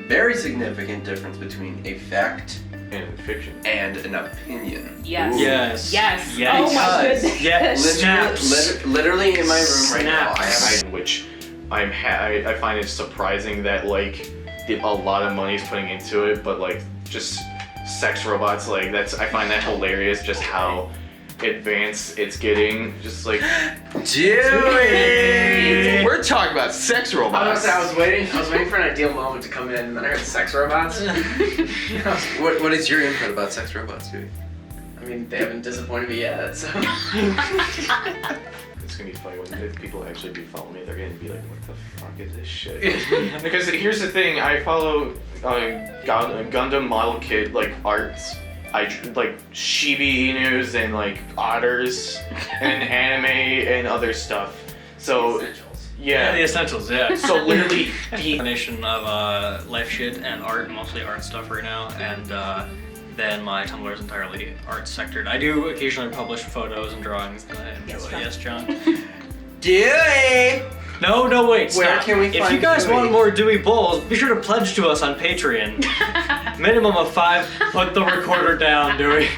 very significant difference between a fact And fiction. and an opinion. Yes. Ooh. Yes. Yes. Yes. Oh my goodness. Yeah. Literally in my room right now, I have Which I find it surprising that like a lot of money is putting into it, but like just sex robots, like I find that hilarious. Just how advanced it's getting. Just like Dewey! We're talking about sex robots. I was waiting for an ideal moment to come in, and then I heard sex robots. What is your input about sex robots, Dewey? I mean, they haven't disappointed me yet, so. It's gonna be funny when people actually do follow me. They're gonna be like, "What the fuck is this shit?" Because here's the thing: I follow Gundam model kit like arts. I like Shiba Inus and like otters and anime and other stuff. So Yeah, the essentials, yeah. So literally the combination of life shit and art, mostly art stuff right now, and then my Tumblr is entirely art sectored. I do occasionally publish photos and drawings that I enjoy. Yes, John? Dewey! No, wait, stop. Where can we If find you guys Dewey? want more Dewey Bowls, be sure to pledge to us on Patreon. Minimum of 5. Put the recorder down, Dewey.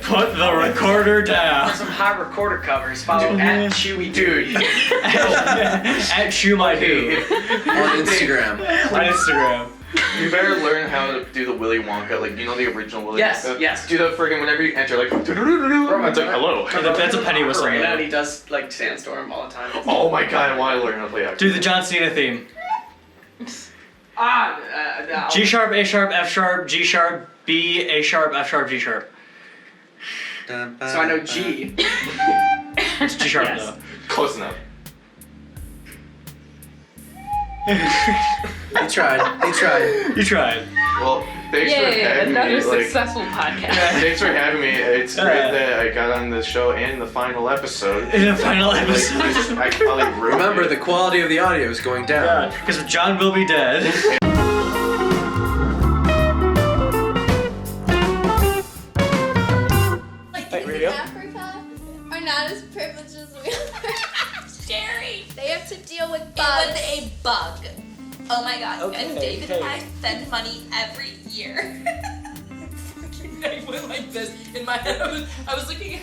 Put the recorder down. For some hot recorder covers, follow at Chewy dude. At Chew My Dude. On Instagram. On Instagram. You better learn how to do the Willy Wonka, like, you know the original Willy Yes, Wonka? yes. Do the friggin' whenever you enter, like, it's like, hello. That's a penny whistle. Right now he does like Sandstorm all the time. Oh my god, I want to learn how to play that. Do the John Cena theme. G sharp, A sharp, F sharp, G sharp, B, A sharp, F sharp, G sharp. So I know G. It's G sharp Yes. though. Close enough. He tried. You tried. Well, thanks for Yay, having another me. successful podcast. Thanks for having me. It's great that I got on this show and the final episode. In the final episode. I probably ruined Remember, it. the quality of the audio is going down. Because John will be dead. Like Hey, kids radio? in Africa are not as privileged as we are. Scary. They have to deal with bugs. With a bug. Oh my god. Okay, and David okay. and I spend money every year. I went like this in my head. I was looking at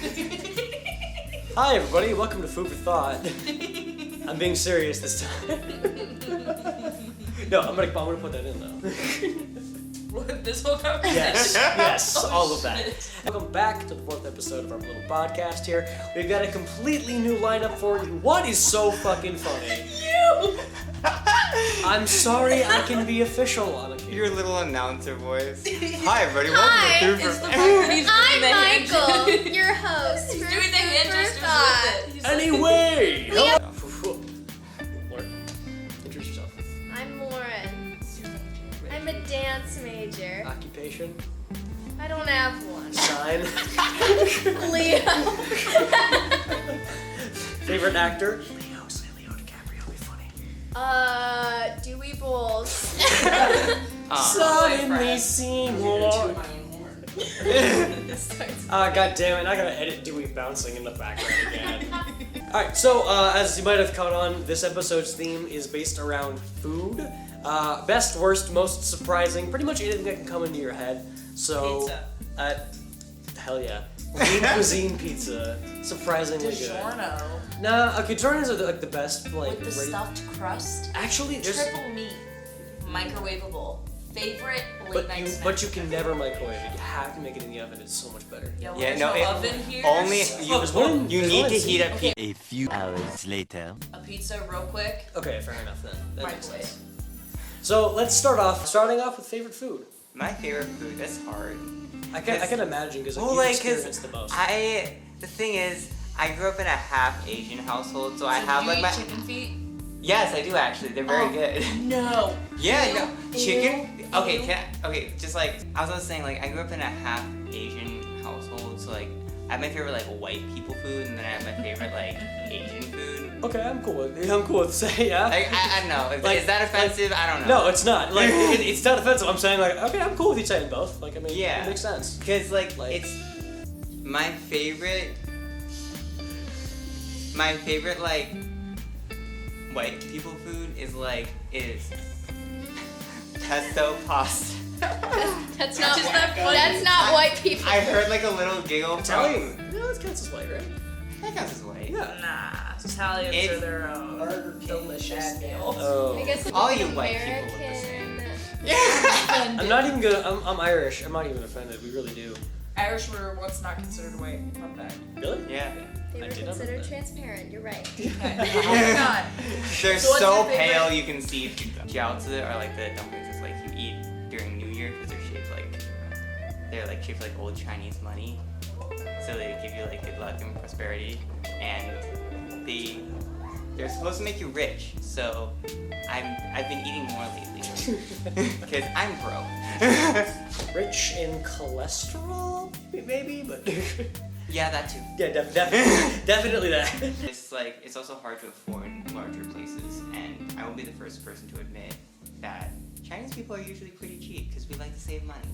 Hi everybody, welcome to Food for Thought. I'm being serious this time. No, I'm gonna put that in though. this whole conversation. Yes, Oh, all of that. shit. Welcome back to the 4th episode of our little podcast here. We've got a completely new lineup for you. What is so fucking funny? You! I'm sorry I can be official on occasion. Your little announcer voice. Hi, everybody. Hi, Welcome to It's the Food fact that he's I'm doing the hand Michael, gestures. your host. He's for doing the hand Food for gestures Thought. with it. He's like- Anyway, We have- Lauren, introduce yourself. I'm Lauren. I'm a dance major. Occupation, I don't have one. sign, Leo. favorite actor. Dewey Bowles. Suddenly Seymour. God damn it, I gotta edit Dewey bouncing in the background again. Alright, so as you might have caught on, this episode's theme is based around food. Best, worst, most surprising, pretty much anything that can come into your head. So, hell yeah. Lean cuisine pizza. Surprisingly good. DiGiorno. Nah, okay, DiGiorno's are like the best, like, With the stuffed crust. Actually, there's... Triple meat. Microwavable. Favorite late But night you, snack. but you can never microwave it. You have to make it in the oven. It's so much better. Yeah, well, Yeah, there's no, no it- oven here. only so- you need to heat up pizza. A few hours later. A pizza real quick. Okay, fair enough then. That makes Microwave. sense. So let's starting off with favorite food. My favorite food. That's hard. I can imagine because Well, you like, experience the most. the thing is, I grew up in a half Asian household, so I So have do like you my. eat chicken feet? Yes, I do actually. They're very good. No. Yeah, Ew. no. Chicken? Ew. Okay, Ew. just like, I was also saying, like, I grew up in a half Asian household, so like, I have my favorite, like, white people food, and then I have my favorite, like, Asian food. Okay, I'm cool with say, yeah. Like, I don't know. Like- Is that offensive? I don't know. No, it's not. Like, it's not offensive. I'm saying, like, okay, I'm cool with you saying both. Like, I mean, Yeah. it makes sense. Because, like, it's my favorite, like, white people food is pesto pasta. That's not. Is that funny? That's not white people. I heard, like, a little giggle Italian. from... No, that counts as white, right? That counts as white. Yeah. Nah. Italians It's- are their own delicious meal. Oh. I guess like All an you white people look the American. I'm not even gonna. I'm Irish. I'm not even offended. We really do. Irish were once not considered white. Fun fact. Really? Yeah. They I were did not know considered that. transparent. You're right. Okay. Oh my god. They're So what's so your favorite- pale you can see jiaozi are like the dumplings that's like you eat during New Year because they're shaped like old Chinese money. So they give you like good luck and prosperity, and they're supposed to make you rich. So I've been eating more lately because I'm broke. Rich in cholesterol, maybe, but Yeah, that too. yeah, definitely that. It's also hard to afford larger places, and I will be the first person to admit that Chinese people are usually pretty cheap because we like to save money.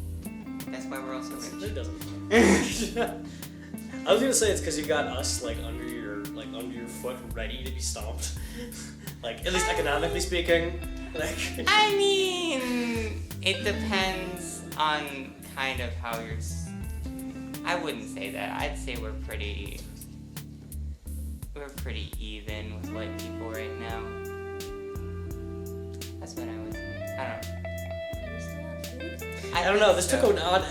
That's why we're all so rich. It doesn't. I was gonna say it's because you got us like under your foot, ready to be stomped. Like at least economically speaking. Like. I mean, it depends on kind of how you're. I wouldn't say that. I'd say we're pretty even with white people right now. That's what I was. I don't know. This took an odd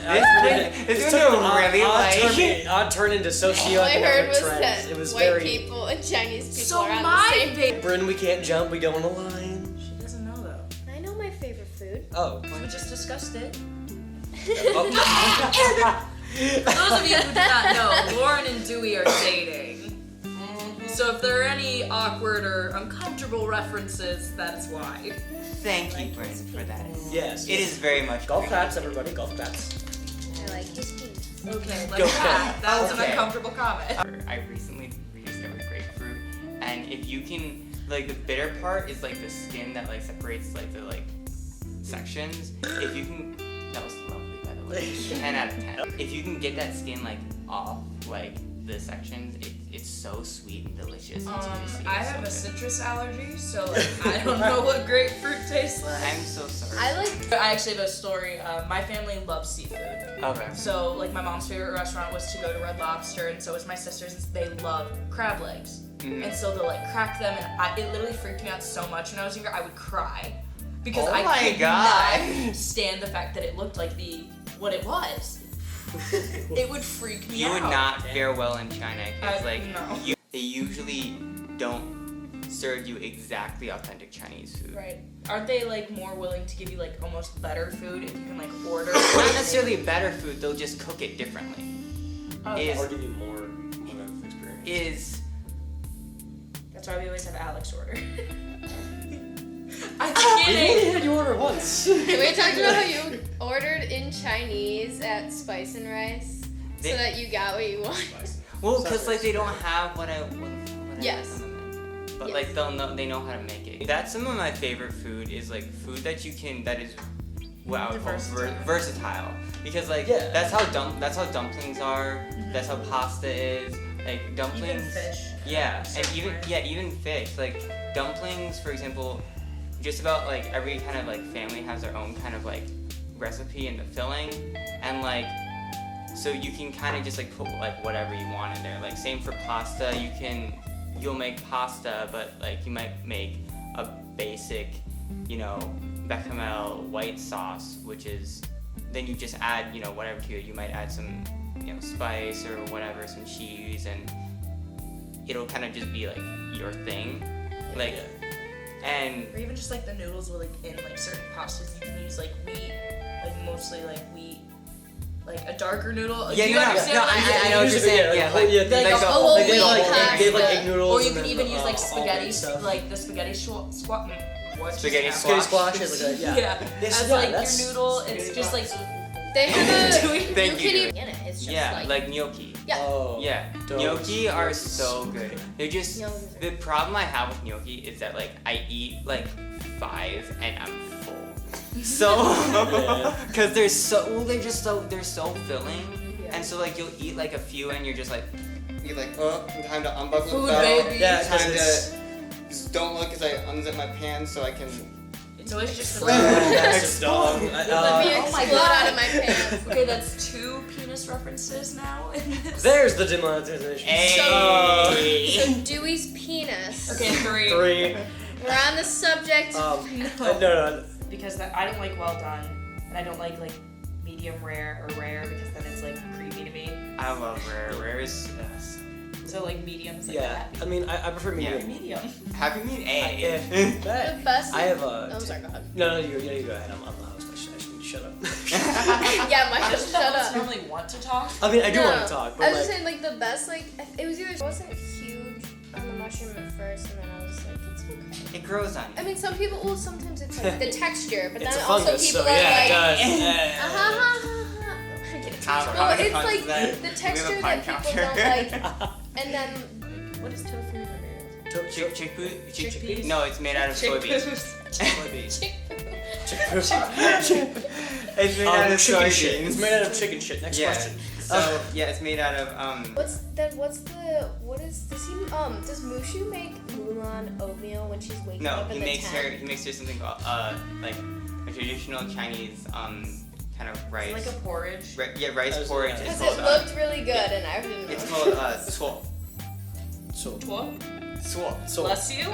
turn into All I socioeconomic heard was trends. that It was white very. people and Chinese people So are on my the same. Brynne, we can't jump. We go on a line. She doesn't know though. I know my favorite food. Oh. We just discussed it. Oh. For those of you who do not know, Lauren and Dewey are dating. So if there are any awkward or uncomfortable references, that is why. Thank you, Brynne, for that. Yes. It is very much. Golf claps, everybody. Golf claps. I like his penis. Okay, like Go that. That was an Okay. uncomfortable comment. I recently rediscovered grapefruit, and if you can, like, the bitter part is like the skin that like separates like the like sections. If you can, that was lovely by the way. 10 out of 10. If you can get that skin like off like the sections, it's so sweet and delicious. And juicy. I It's have a so good. citrus allergy, so like I don't know what grapefruit tastes like. I'm so sorry. I actually have a story. My family loves seafood. Okay. So like my mom's favorite restaurant was to go to Red Lobster, and so was my sister's. And they love crab legs, Mhm. and so they'll like crack them, and it literally freaked me out so much when I was younger. I would cry because Oh I my could God. not stand the fact that it looked like what it was. It would freak me You out. would not fare well in China because no. they usually don't serve you exactly authentic Chinese food. Right. Aren't they like more willing to give you like almost better food if you can like order? Not necessarily better food, they'll just cook it differently. Okay. Or give you more of experience. That's why we always have Alex order. We I'm only kidding. had you order once. We talked about how you ordered in Chinese at Spice and Rice They- so that you got what you want. Well, because like they don't have what I Yes. but Yes. like they know how to make it. That's some of my favorite food is like food that is what I would call versatile. Because like Yeah. that's how dumplings are. That's how pasta is. Like dumplings. Even fish. Yeah, and even fish. Like dumplings, for example, just about like every kind of like family has their own kind of like recipe and the filling, and like so you can kind of just like put like whatever you want in there. Like same for pasta, you'll make pasta, but like you might make a basic, bechamel white sauce, which is then you just add whatever to it. You might add some spice or whatever, some cheese, and it'll kind of just be like your thing, like. And Or even just like the noodles with like in like certain pastas you can use like wheat, like mostly like wheat, like a darker noodle. Yeah, Do you no, understand no, what I'm I saying? know what you're saying. Yeah, like Like a the- whole like they have wheat like, they have like pasta. egg noodles. Or you and can then, even use like all spaghetti, baked stuff. like the spaghetti squat. Spaghetti Spaghetti squash is like a, yeah. As like your noodle, it's just like They have a. Thank you you. can even in it. It's just Yeah, like gnocchi. Yeah. Oh. Yeah, those gnocchi are those. so good. They're just the problem I have with gnocchi is that like I eat like 5 and I'm full. So, because they're so filling, and so like you'll eat like a few and you're like time to unbuckle Food, the belt. baby. Yeah, time 'cause it's- to just don't look as I unzip my pants so I can. it's always just That's dog. Let me Oh my explode God. out of my pants. Okay, that's 2 penis references now in this. There's the demonetization. So Dewey's penis. Okay, 3. 3. We're on the subject. No. Because I don't like well done, and I don't like medium rare or rare because then it's like creepy to me. I love rare is. So like medium is like Yeah, happy. I mean, I prefer medium. Medium. Happy mean A. The best. I have a. Oh, I'm sorry. Go ahead. No, you go ahead. I'm the host. I shouldn't shut up. Yeah, Mike, Doesn't shut the host up. normally want to talk? I mean, I do No, want to talk, but I was like, just saying, like the best, like it was either it wasn't huge on the mushroom at first, and then I was like, it's okay. It grows on you. I mean, some people. Well, sometimes it's like the texture, but it's then a also fungus, people so are yeah, like, it does. I get it. How Well, many it's puns like is that? the We texture have a that pun people counter. don't like, and then what is tofu? Chickpeas? No, it's made out of soybeans. It's made out of chicken shit. soybeans. It's made out of chicken shit. Next Yeah. question. So yeah, it's made out of Does Mushu make Mulan oatmeal when she's waking No, up he in the makes tent? her something called like a traditional Chinese kind of rice. Like a porridge. Rice porridge. It's Because called it looked really good, and I didn't know. it's called swap. What? Swap. Bless you.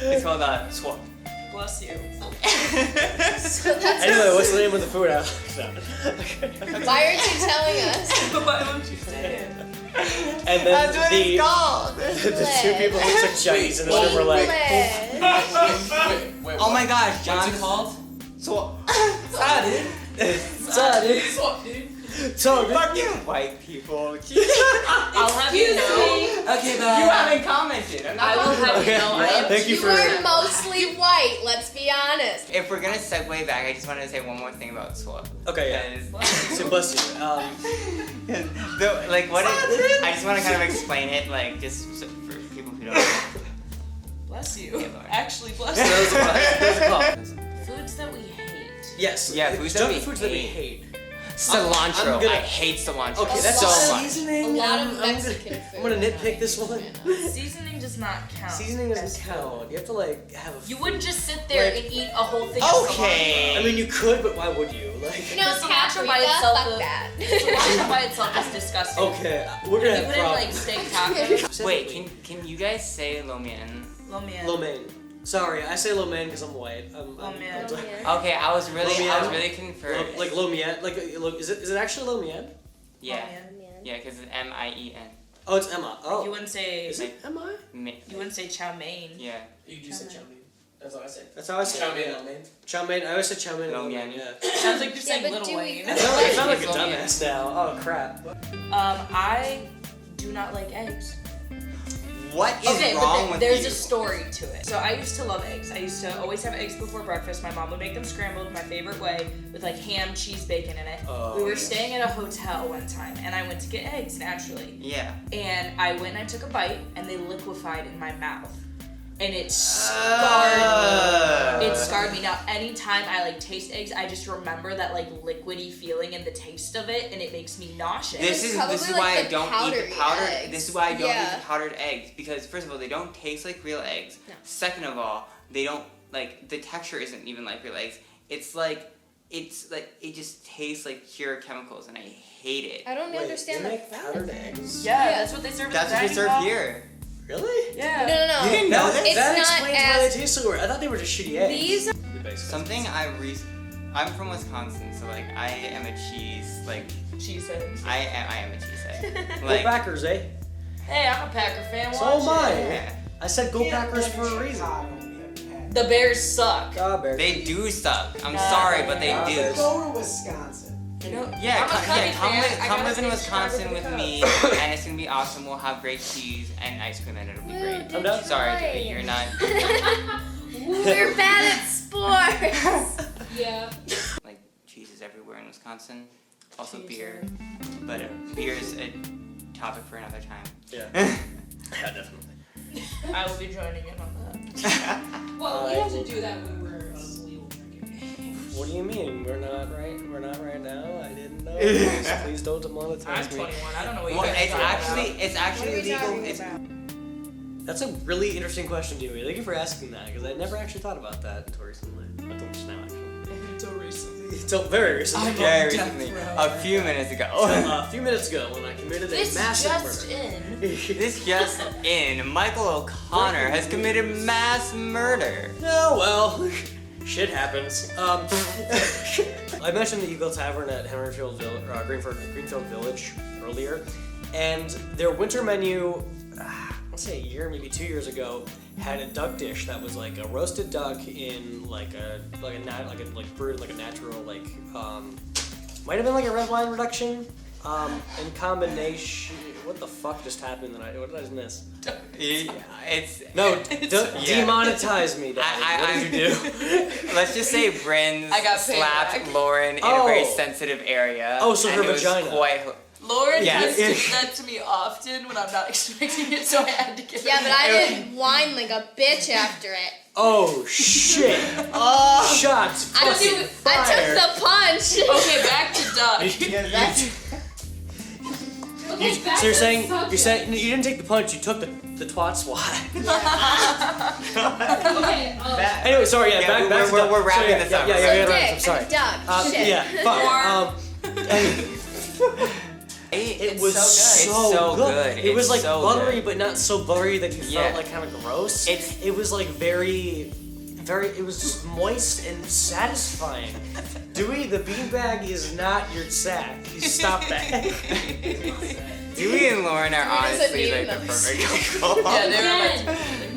It's called swap. Bless you. So that's Anyway, what's the name of the food? Why aren't you telling us? Why won't you say it? And then That's what the it's called. the 2 people who took Chinese in this room were like, Oh my gosh, John. What's it called? Swap. Fucking white people. I'll have you know. Okay, but you haven't commented. I will have you know. I am Thank you You for. are mostly white. Let's be honest. If we're gonna segue back, I just wanted to say one more thing about swap. Okay, yeah. So bless you. I just want to kind of explain it, like just for people who don't know. Bless you. Yeah, Lauren. Actually, bless Those you. are called. Foods that we hate. Yes. Yeah, foods that we foods that we hate. hate. Cilantro. I'm gonna- I hate cilantro. Okay, that's so much. A seasoning. lot of I'm Mexican food. I'm gonna nitpick this one. Seasoning does not count. Seasoning as doesn't food. count. You have to like have a. You wouldn't just sit there Like- and eat a whole thing of Okay. I mean, you could, but why would you? Like. You know, cilantro by paprika, itself fuck is- that. Cilantro by itself is disgusting. Okay, we're gonna You have put it in like problems. steak tacos. Wait, can you guys say lo mein? Lo mein. Lo mein. Sorry, I say lo mein because I'm white. Okay, I was really confused. Like lo mein? Like, is it actually lo mein? Yeah. Yeah, because it's Mien. Oh, it's Emma. Oh. You wouldn't say. Is it Emma? You wouldn't say chow mein. Yeah. You do say chow mein. That's what I say. That's how I say chow mein. Chow mein. I always say chow mein. Lo mein. Yeah. Sounds like you're saying but Little do we- Wayne. I sound like a dumbass now. Oh crap. I do not like eggs. What is Okay, wrong but with there's you? a story to it. So I used to love eggs. I used to always have eggs before breakfast. My mom would make them scrambled, my favorite way, with like ham, cheese, bacon in it. Oh, we were yes. staying at a hotel one time, and I went to get eggs naturally. Yeah. And I went and I took a bite, and they liquefied in my mouth. And it scarred me. Now, anytime I like taste eggs, I just remember that like liquidy feeling and the taste of it, and it makes me nauseous. This is why I don't eat the powdered. This is why I don't eat the powdered eggs, because first of all, they don't taste like real eggs. No. Second of all, they don't like the texture isn't even like real eggs. It's like it just tastes like pure chemicals, and I hate it. I don't understand the powdered eggs. Yeah, that's what they serve. That's what they serve here. Really? Yeah. No. You didn't know that? It's That not explains why as- they taste so weird. I thought they were just shitty eggs. These Something I'm from Wisconsin, so like I am a cheese Cheesehead. I am a cheesehead. Go Like Packers, eh? Hey, I'm a Packer fan. So watch am I. it. I said go Packers for a reason. The Bears suck. They do suck. I'm sorry, but they do. Go to Wisconsin. Yeah, I'm a Cubby fan. I come gotta live in say Wisconsin Chicago with for the me, and it's gonna be awesome. We'll have great cheese and ice cream, and it'll be great. I'm done. Sorry, Joey, you're not. we're bad at sports. Yeah. Like cheese is everywhere in Wisconsin. Also beer, but beer is a topic for another time. Yeah. Yeah, definitely. I will be joining in on that. Well, we have to do that when we're legal drinking. What do you mean? We're not right now? I didn't know. Please don't demonetize I'm me. 21. I don't know what you Well, guys are talking it's actually legal. It's That's a really interesting question, Dewey. Thank you for asking that, because I never actually thought about that until recently. Until just now, actually. Until recently. Until very recently. very recently, a few minutes ago. A few minutes ago, when I committed a massive murder. This just in, Michael O'Connor has committed mass murder. Oh well, shit happens. I mentioned the Eagle Tavern at Greenfield Village earlier, and their winter menu, let's say a year, maybe 2 years ago, had a duck dish that was like a roasted duck in brewed like a natural might have been like a red wine reduction. In combination, what the fuck just happened tonight? What did I miss? Demonetize me, Dad. What did you do? Let's just say Brynne I got paid slapped back. Lauren in a very sensitive area. Oh, so and her it was vagina. Lauren Yes. does that to me often when I'm not expecting it, so I had to get Yeah, but I didn't whine like a bitch after it. Oh shit! Shots I fucking took fired. the punch. Okay, back to Doug. So you're saying you didn't take the punch, you took the twat swat. Okay. Anyway, sorry. Yeah, back to Doug. we're wrapping So, this up. Yeah, Dick, I'm sorry. Doug, shit. Yeah, fuck. It was so good. It was like so buttery, good. but not so buttery that you felt like kind of gross. It was like very. It was just moist and satisfying. Dewey, the beanbag is not your sack. You stop that. Dewey and Lauren are honestly like the perfect couple.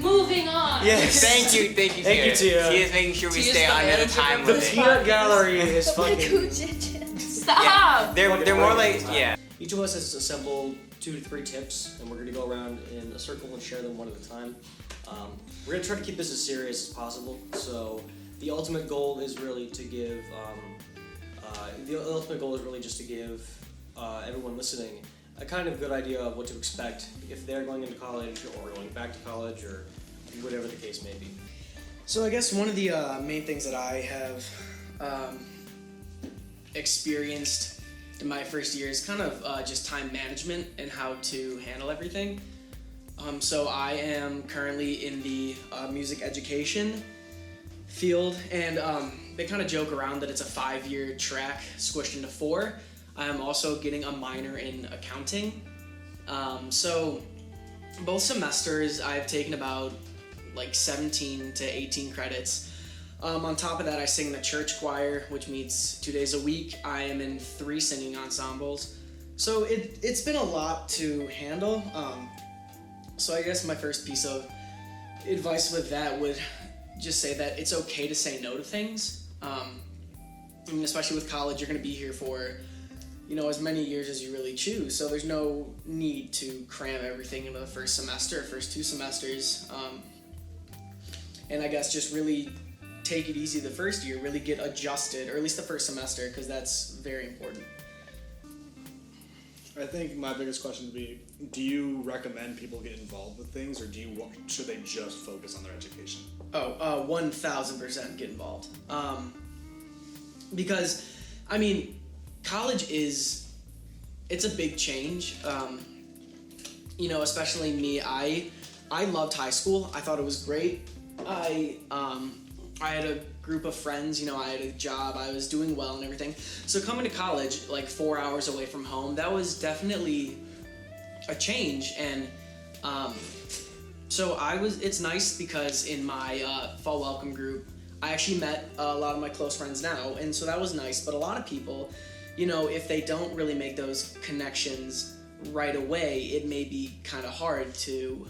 Moving on. Yes. Thank you, Thank you, Tia. Tia. Tia's making sure we Tia's stay the under the manager time of The limit. peanut gallery is fucking. Stop! They're more like Each of us has assembled 2 to 3 tips, and we're gonna go around in a circle and share them one at a time. We're gonna try to keep this as serious as possible. So the ultimate goal is really to give. Just to give everyone listening a kind of good idea of what to expect if they're going into college or going back to college or whatever the case may be. So I guess one of the main things that I have experienced in my first year is kind of just time management and how to handle everything. So I am currently in the music education field, and they kind of joke around that it's a 5-year track squished into 4. I am also getting a minor in accounting. So both semesters I've taken about like 17 to 18 credits. On top of that, I sing in the church choir, which meets 2 days a week. I am in 3 singing ensembles. So it's been a lot to handle. So I guess my first piece of advice with that would just say that it's okay to say no to things. I mean, especially with college, you're going to be here for, as many years as you really choose. So there's no need to cram everything into the first semester, first 2 semesters. And I guess just really take it easy the first year, really get adjusted, or at least the first semester, because that's very important. I think my biggest question would be, do you recommend people get involved with things, or should they just focus on their education? 1000% get involved. Because, I mean, college it's a big change. Especially me, I loved high school. I thought it was great. I had a group of friends, I had a job, I was doing well and everything. So coming to college, like 4 hours away from home, that was definitely a change. And so it's nice because in my fall welcome group, I actually met a lot of my close friends now, and so that was nice. But a lot of people, if they don't really make those connections right away, it may be kind of hard to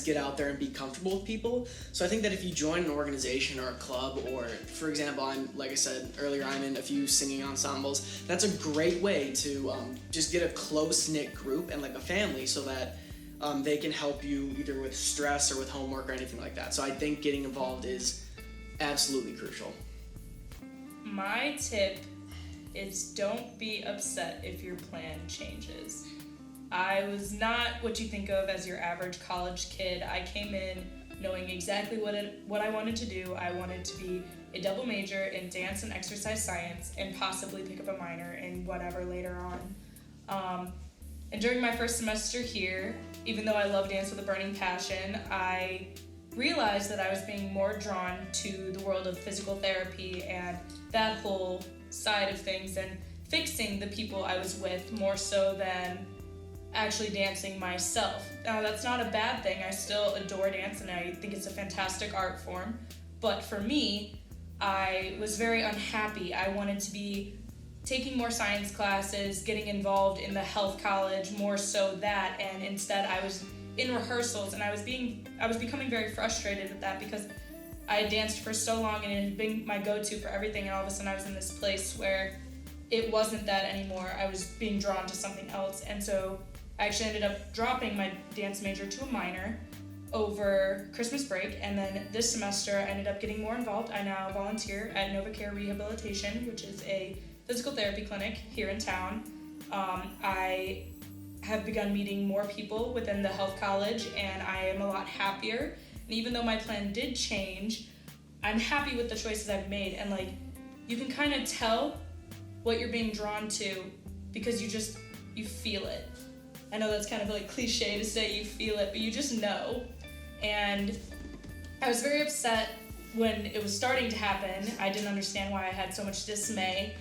get out there and be comfortable with people. So I think that if you join an organization or a club, or for example, like I said earlier, I'm in a few singing ensembles, that's a great way to just get a close-knit group and like a family, so that they can help you either with stress or with homework or anything like that. So I think getting involved is absolutely crucial. My tip is don't be upset if your plan changes. I was not what you think of as your average college kid. I came in knowing exactly what I wanted to do. I wanted to be a double major in dance and exercise science, and possibly pick up a minor in whatever later on. And during my first semester here, even though I love dance with a burning passion, I realized that I was being more drawn to the world of physical therapy and that whole side of things, and fixing the people I was with more so than actually dancing myself. Now, that's not a bad thing. I still adore dance and I think it's a fantastic art form. But for me, I was very unhappy. I wanted to be taking more science classes, getting involved in the health college, more so that, and instead I was in rehearsals, and I was becoming very frustrated with that because I had danced for so long and it had been my go-to for everything, and all of a sudden I was in this place where it wasn't that anymore. I was being drawn to something else, and so I actually ended up dropping my dance major to a minor over Christmas break, and then this semester I ended up getting more involved. I now volunteer at NovaCare Rehabilitation, which is a physical therapy clinic here in town. I have begun meeting more people within the health college, and I am a lot happier. And even though my plan did change, I'm happy with the choices I've made, and you can kind of tell what you're being drawn to because you feel it. I know that's kind of cliche to say you feel it, but you just know. And I was very upset when it was starting to happen. I didn't understand why I had so much dismay,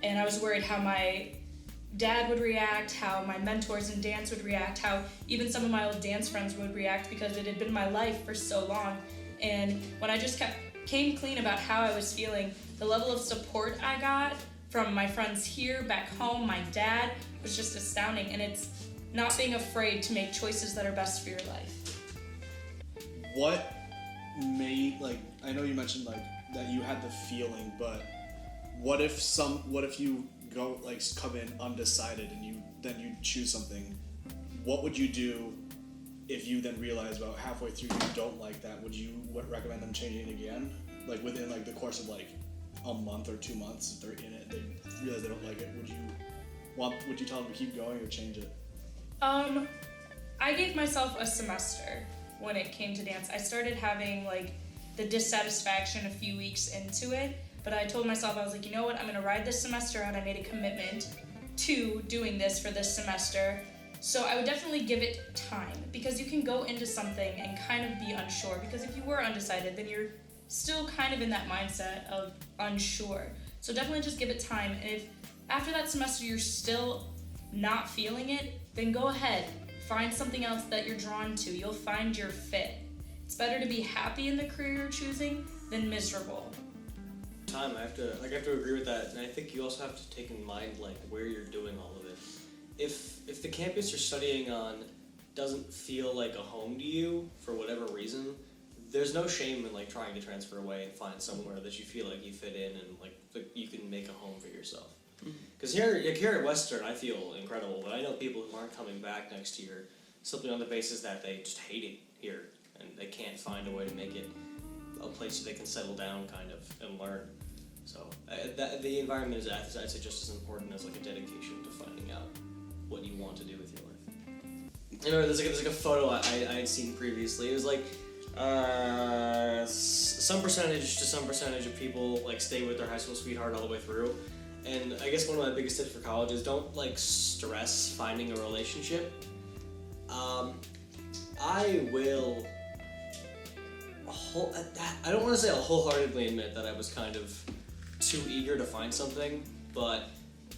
and I was worried how my dad would react, how my mentors in dance would react, how even some of my old dance friends would react, because it had been my life for so long. And when I just came clean about how I was feeling, the level of support I got from my friends here, back home, my dad, was just astounding. And it's not being afraid to make choices that are best for your life. What made, I know you mentioned that you had the feeling, but what if you go come in undecided and you choose something? What would you do if you then realize about halfway through you don't like that? Would you recommend them changing it again? Within the course of a month or 2 months, if they're in it, they realize they don't like it, would you tell them to keep going or change it? I gave myself a semester when it came to dance. I started having the dissatisfaction a few weeks into it, but I told myself, I was you know what, I'm gonna ride this semester out. I made a commitment to doing this for this semester. So I would definitely give it time, because you can go into something and kind of be unsure, because if you were undecided, then you're still kind of in that mindset of unsure. So definitely just give it time, and if after that semester you're still not feeling it, then go ahead, find something else that you're drawn to. You'll find your fit. It's better to be happy in the career you're choosing than miserable. I have to agree with that, and I think you also have to take in mind like where you're doing all of it. If the campus you're studying on doesn't feel like a home to you for whatever reason, there's no shame in like trying to transfer away and find somewhere that you feel like you fit in and like you can make a home for yourself. Because here at Western, I feel incredible, but I know people who aren't coming back next year simply on the basis that they just hate it here and they can't find a way to make it a place that they can settle down kind of and learn. So the environment is, I'd say, just as important as like a dedication to finding out what you want to do with your life. I remember there's like a photo I had seen previously. It was like some percentage of people like stay with their high school sweetheart all the way through. And I guess one of my biggest tips for college is don't like stress finding a relationship. I will. I don't want to say I'll wholeheartedly admit that I was kind of too eager to find something, but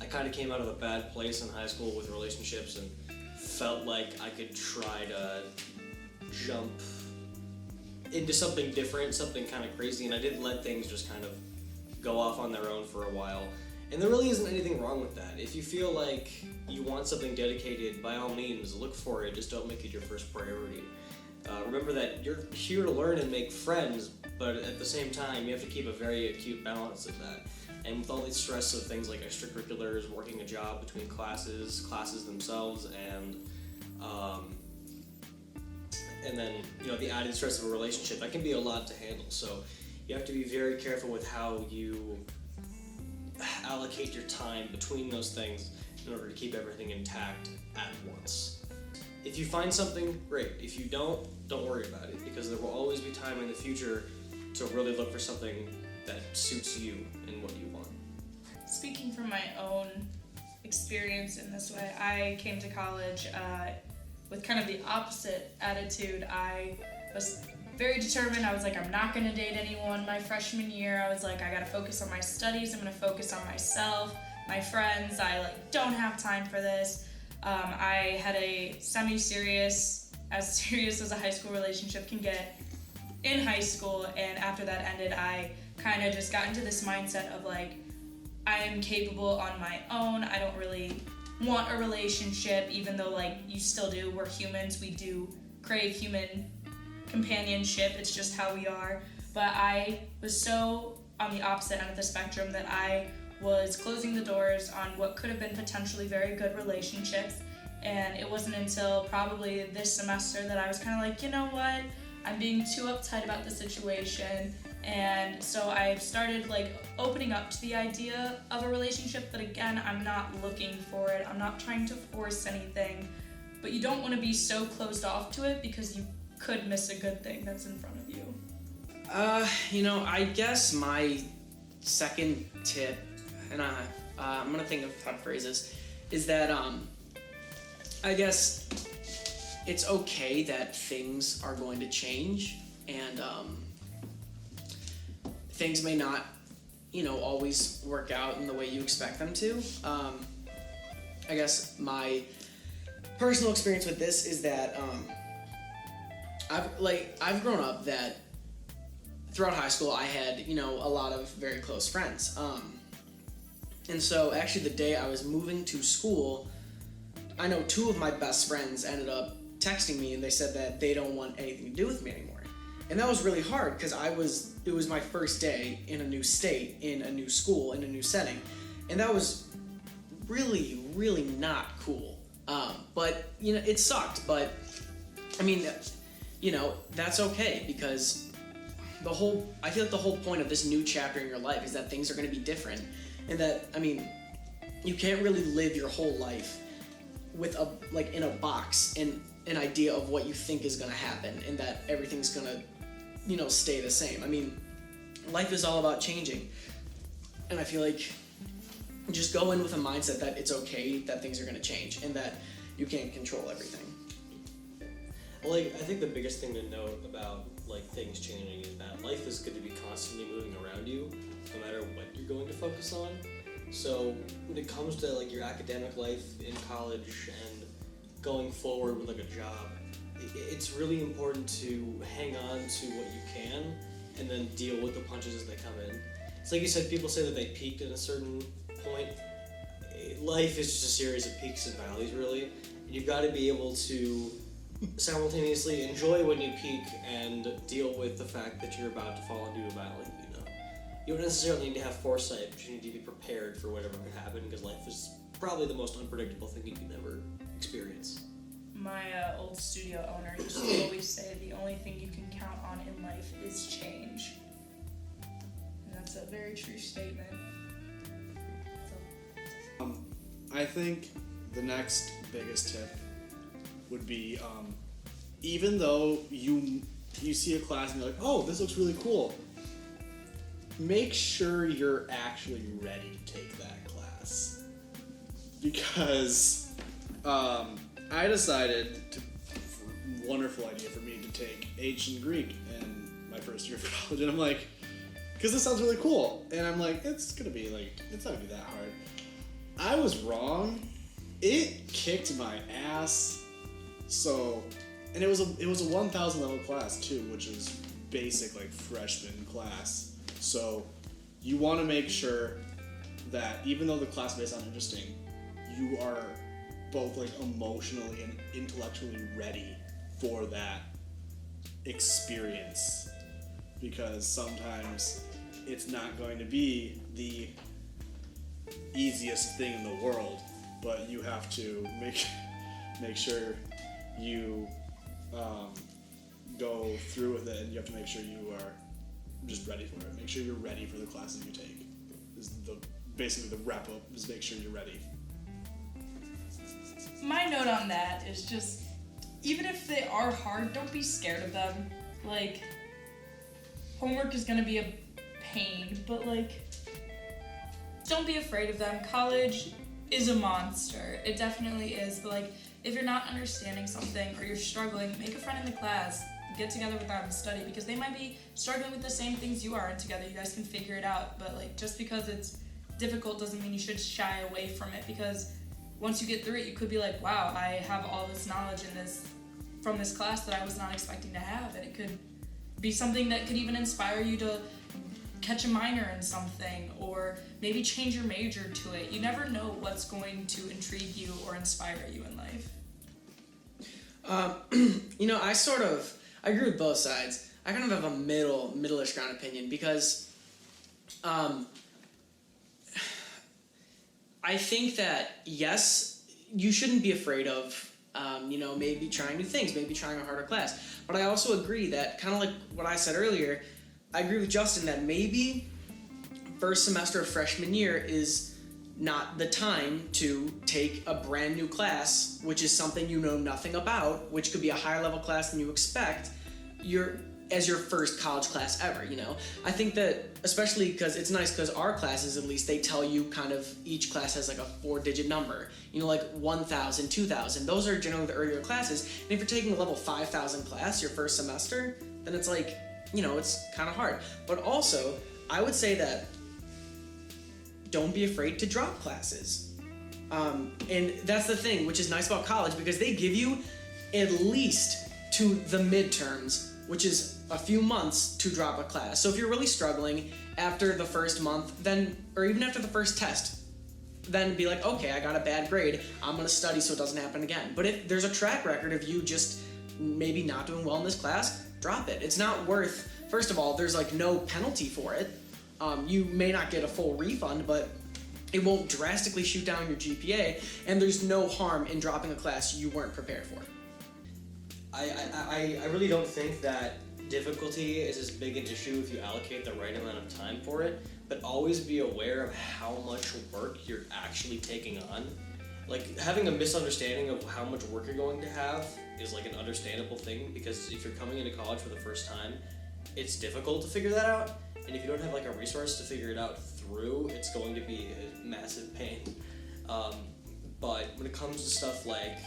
I kind of came out of a bad place in high school with relationships and felt like I could try to jump into something different, something kind of crazy, and I didn't let things just kind of go off on their own for a while. And there really isn't anything wrong with that. If you feel like you want something dedicated, by all means, look for it, just don't make it your first priority. Remember that you're here to learn and make friends, but at the same time, you have to keep a very acute balance of that. And with all the stress of things like extracurriculars, working a job between classes themselves, and then the added stress of a relationship, that can be a lot to handle. So you have to be very careful with how you allocate your time between those things in order to keep everything intact at once. If you find something, great. If you don't worry about it, because there will always be time in the future to really look for something that suits you and what you want. Speaking from my own experience in this way, I came to college with kind of the opposite attitude. I was very determined. I was like, I'm not gonna date anyone my freshman year. I was like, I gotta focus on my studies. I'm gonna focus on myself, my friends. I don't have time for this. I had a semi-serious, as serious as a high school relationship can get in high school, and after that ended, I kind of just got into this mindset of like, I am capable on my own. I don't really want a relationship, even though you still do. We're humans. We do crave human companionship. It's just how we are. But I was so on the opposite end of the spectrum that I was closing the doors on what could have been potentially very good relationships. And it wasn't until probably this semester that I was kind of like, you know what? I'm being too uptight about the situation. And so I started opening up to the idea of a relationship, but again, I'm not looking for it. I'm not trying to force anything. But you don't want to be so closed off to it because you could miss a good thing that's in front of you. I guess my second tip, and I'm gonna think of how to phrase this, is that I guess it's okay that things are going to change, and things may not, always work out in the way you expect them to. I guess my personal experience with this is that I've grown up that throughout high school I had, a lot of very close friends. And so actually the day I was moving to school, I know two of my best friends ended up texting me and they said that they don't want anything to do with me anymore. And that was really hard because it was my first day in a new state, in a new school, in a new setting. And that was really, really not cool. But, it sucked. But, that's okay because I feel like the whole point of this new chapter in your life is that things are going to be different. And that, you can't really live your whole life with in a box and an idea of what you think is going to happen and that everything's going to, stay the same. Life is all about changing. And I feel like just go in with a mindset that it's okay that things are going to change and that you can't control everything. Well, I think the biggest thing to note about things changing is that life is going to be constantly moving around you, no matter what you're going to focus on. So when it comes to your academic life in college and going forward with like a job, it's really important to hang on to what you can and then deal with the punches as they come in. It's like you said, people say that they peaked at a certain point. Life is just a series of peaks and valleys, really. You've got to be able to simultaneously enjoy when you peak and deal with the fact that you're about to fall into a valley, you know. You don't necessarily need to have foresight, but you need to be prepared for whatever could happen, because life is probably the most unpredictable thing you can ever experience. My old studio owner used to always say the only thing you can count on in life is change. And that's a very true statement. I think the next biggest tip would be, even though you see a class and you're like, oh, this looks really cool, make sure you're actually ready to take that class. Because I decided, wonderful idea for me, to take ancient Greek in my first year of college, and I'm like, because this sounds really cool, and I'm like, it's not gonna be that hard. I was wrong. It kicked my ass. So, and it was a 1,000 level class too, which is basic like freshman class. So, you want to make sure that even though the class may sound interesting, you are both like emotionally and intellectually ready for that experience, because sometimes it's not going to be the easiest thing in the world, but you have to make sure you go through with it, and you have to make sure you are just ready for it. Make sure you're ready for the classes you take. Basically the wrap up is make sure you're ready. My note on that is just, even if they are hard, don't be scared of them. Like, homework is gonna be a pain, but like, don't be afraid of them. College is a monster. It definitely is. But like, if you're not understanding something or you're struggling, make a friend in the class. Get together with them and study, because they might be struggling with the same things you are, and together you guys can figure it out. But like, just because it's difficult doesn't mean you should shy away from it, because once you get through it, you could be like, wow, I have all this knowledge from this class that I was not expecting to have, and it could be something that could even inspire you to catch a minor in something, or maybe change your major to it. You never know what's going to intrigue you or inspire you in life. I agree with both sides. I kind of have a middle-ish ground opinion, because I think that, yes, you shouldn't be afraid of, maybe trying new things, maybe trying a harder class. But I also agree that, kind of like what I said earlier, I agree with Justin that maybe first semester of freshman year is not the time to take a brand new class, which is something you know nothing about, which could be a higher level class than you expect, as your first college class ever, you know? I think that, especially because it's nice, because our classes, at least, they tell you kind of, each class has like a 4-digit number, like 1,000, 2,000. Those are generally the earlier classes. And if you're taking a level 5,000 class your first semester, then it's like, it's kind of hard. But also, I would say that don't be afraid to drop classes. And that's the thing, which is nice about college, because they give you at least to the midterms, which is a few months to drop a class. So if you're really struggling after the first month, or even after the first test, then be like, okay, I got a bad grade, I'm gonna study so it doesn't happen again. But if there's a track record of you just maybe not doing well in this class, drop it. It's not worth, first of all, there's like no penalty for it. You may not get a full refund, but it won't drastically shoot down your GPA, and there's no harm in dropping a class you weren't prepared for. I really don't think that difficulty is as big an issue if you allocate the right amount of time for it, but always be aware of how much work you're actually taking on. Like, having a misunderstanding of how much work you're going to have is like an understandable thing, because if you're coming into college for the first time, it's difficult to figure that out, and if you don't have like a resource to figure it out through, it's going to be a massive pain. But when it comes to stuff like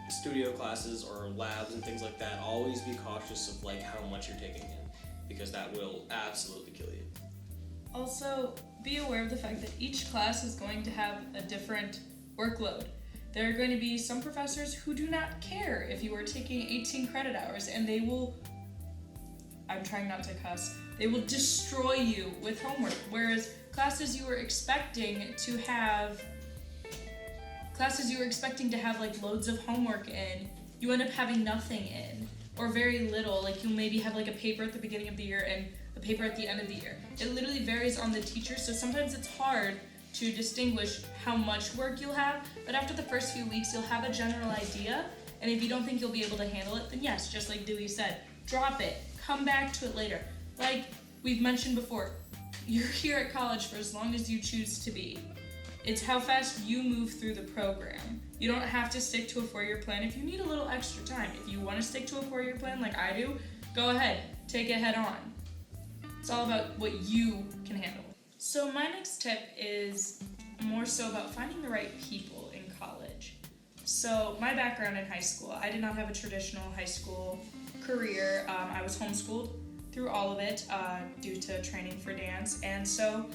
studio classes or labs and things like that, always be cautious of like how much you're taking in, because that will absolutely kill you. Also, be aware of the fact that each class is going to have a different workload. there are going to be some professors who do not care if you are taking 18 credit hours, and they will, I'm trying not to cuss, they will destroy you with homework. Whereas classes you were expecting to have like loads of homework in, you end up having nothing in, or very little. Like you maybe have like a paper at the beginning of the year and a paper at the end of the year. It literally varies on the teacher, so sometimes it's hard to distinguish how much work you'll have, but after the first few weeks you'll have a general idea, and if you don't think you'll be able to handle it, then yes, just like Dewey said, drop it, come back to it later. Like we've mentioned before, you're here at college for as long as you choose to be. It's how fast you move through the program. You don't have to stick to a 4-year plan if you need a little extra time. If you want to stick to a 4-year plan like I do, go ahead, take it head on. It's all about what you can handle. So my next tip is more so about finding the right people in college. So my background in high school, I did not have a traditional high school career. I was homeschooled through all of it due to training for dance. And so,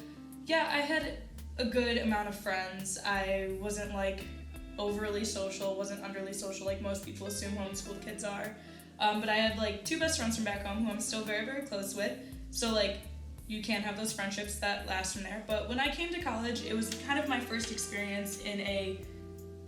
yeah, I had a good amount of friends. I wasn't like overly social, wasn't underly social like most people assume homeschooled kids are. But I had like 2 best friends from back home who I'm still very, very close with. So like, you can't have those friendships that last from there. But when I came to college, it was kind of my first experience in a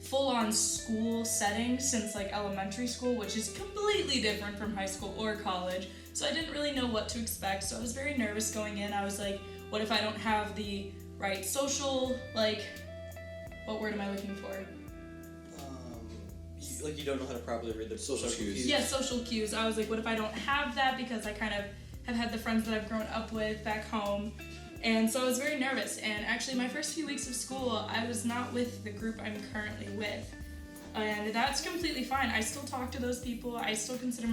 full-on school setting since like elementary school, which is completely different from high school or college. So I didn't really know what to expect. So I was very nervous going in. I was like, what if I don't have the right social, like, what word am I looking for? Like you don't know how to properly read the social cues. Yeah, social cues. I was like, what if I don't have that, because I kind of have had the friends that I've grown up with back home. And so I was very nervous. And actually my first few weeks of school, I was not with the group I'm currently with. And that's completely fine. I still talk to those people. I still consider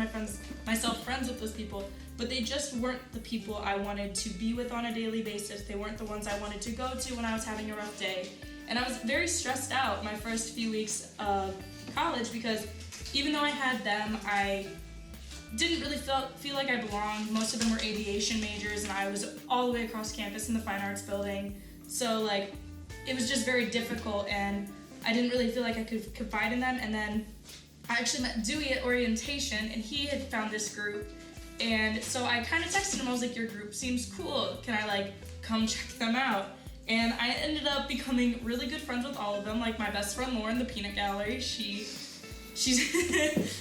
myself friends with those people, but they just weren't the people I wanted to be with on a daily basis. They weren't the ones I wanted to go to when I was having a rough day. And I was very stressed out my first few weeks of college because even though I had them, I didn't really feel like I belonged. Most of them were aviation majors, and I was all the way across campus in the Fine Arts building. So like, it was just very difficult, and I didn't really feel like I could confide in them. And then I actually met Dewey at orientation, and he had found this group. And so I kind of texted him, I was like, your group seems cool. Can I like come check them out? And I ended up becoming really good friends with all of them. Like my best friend Lauren, the peanut gallery, she's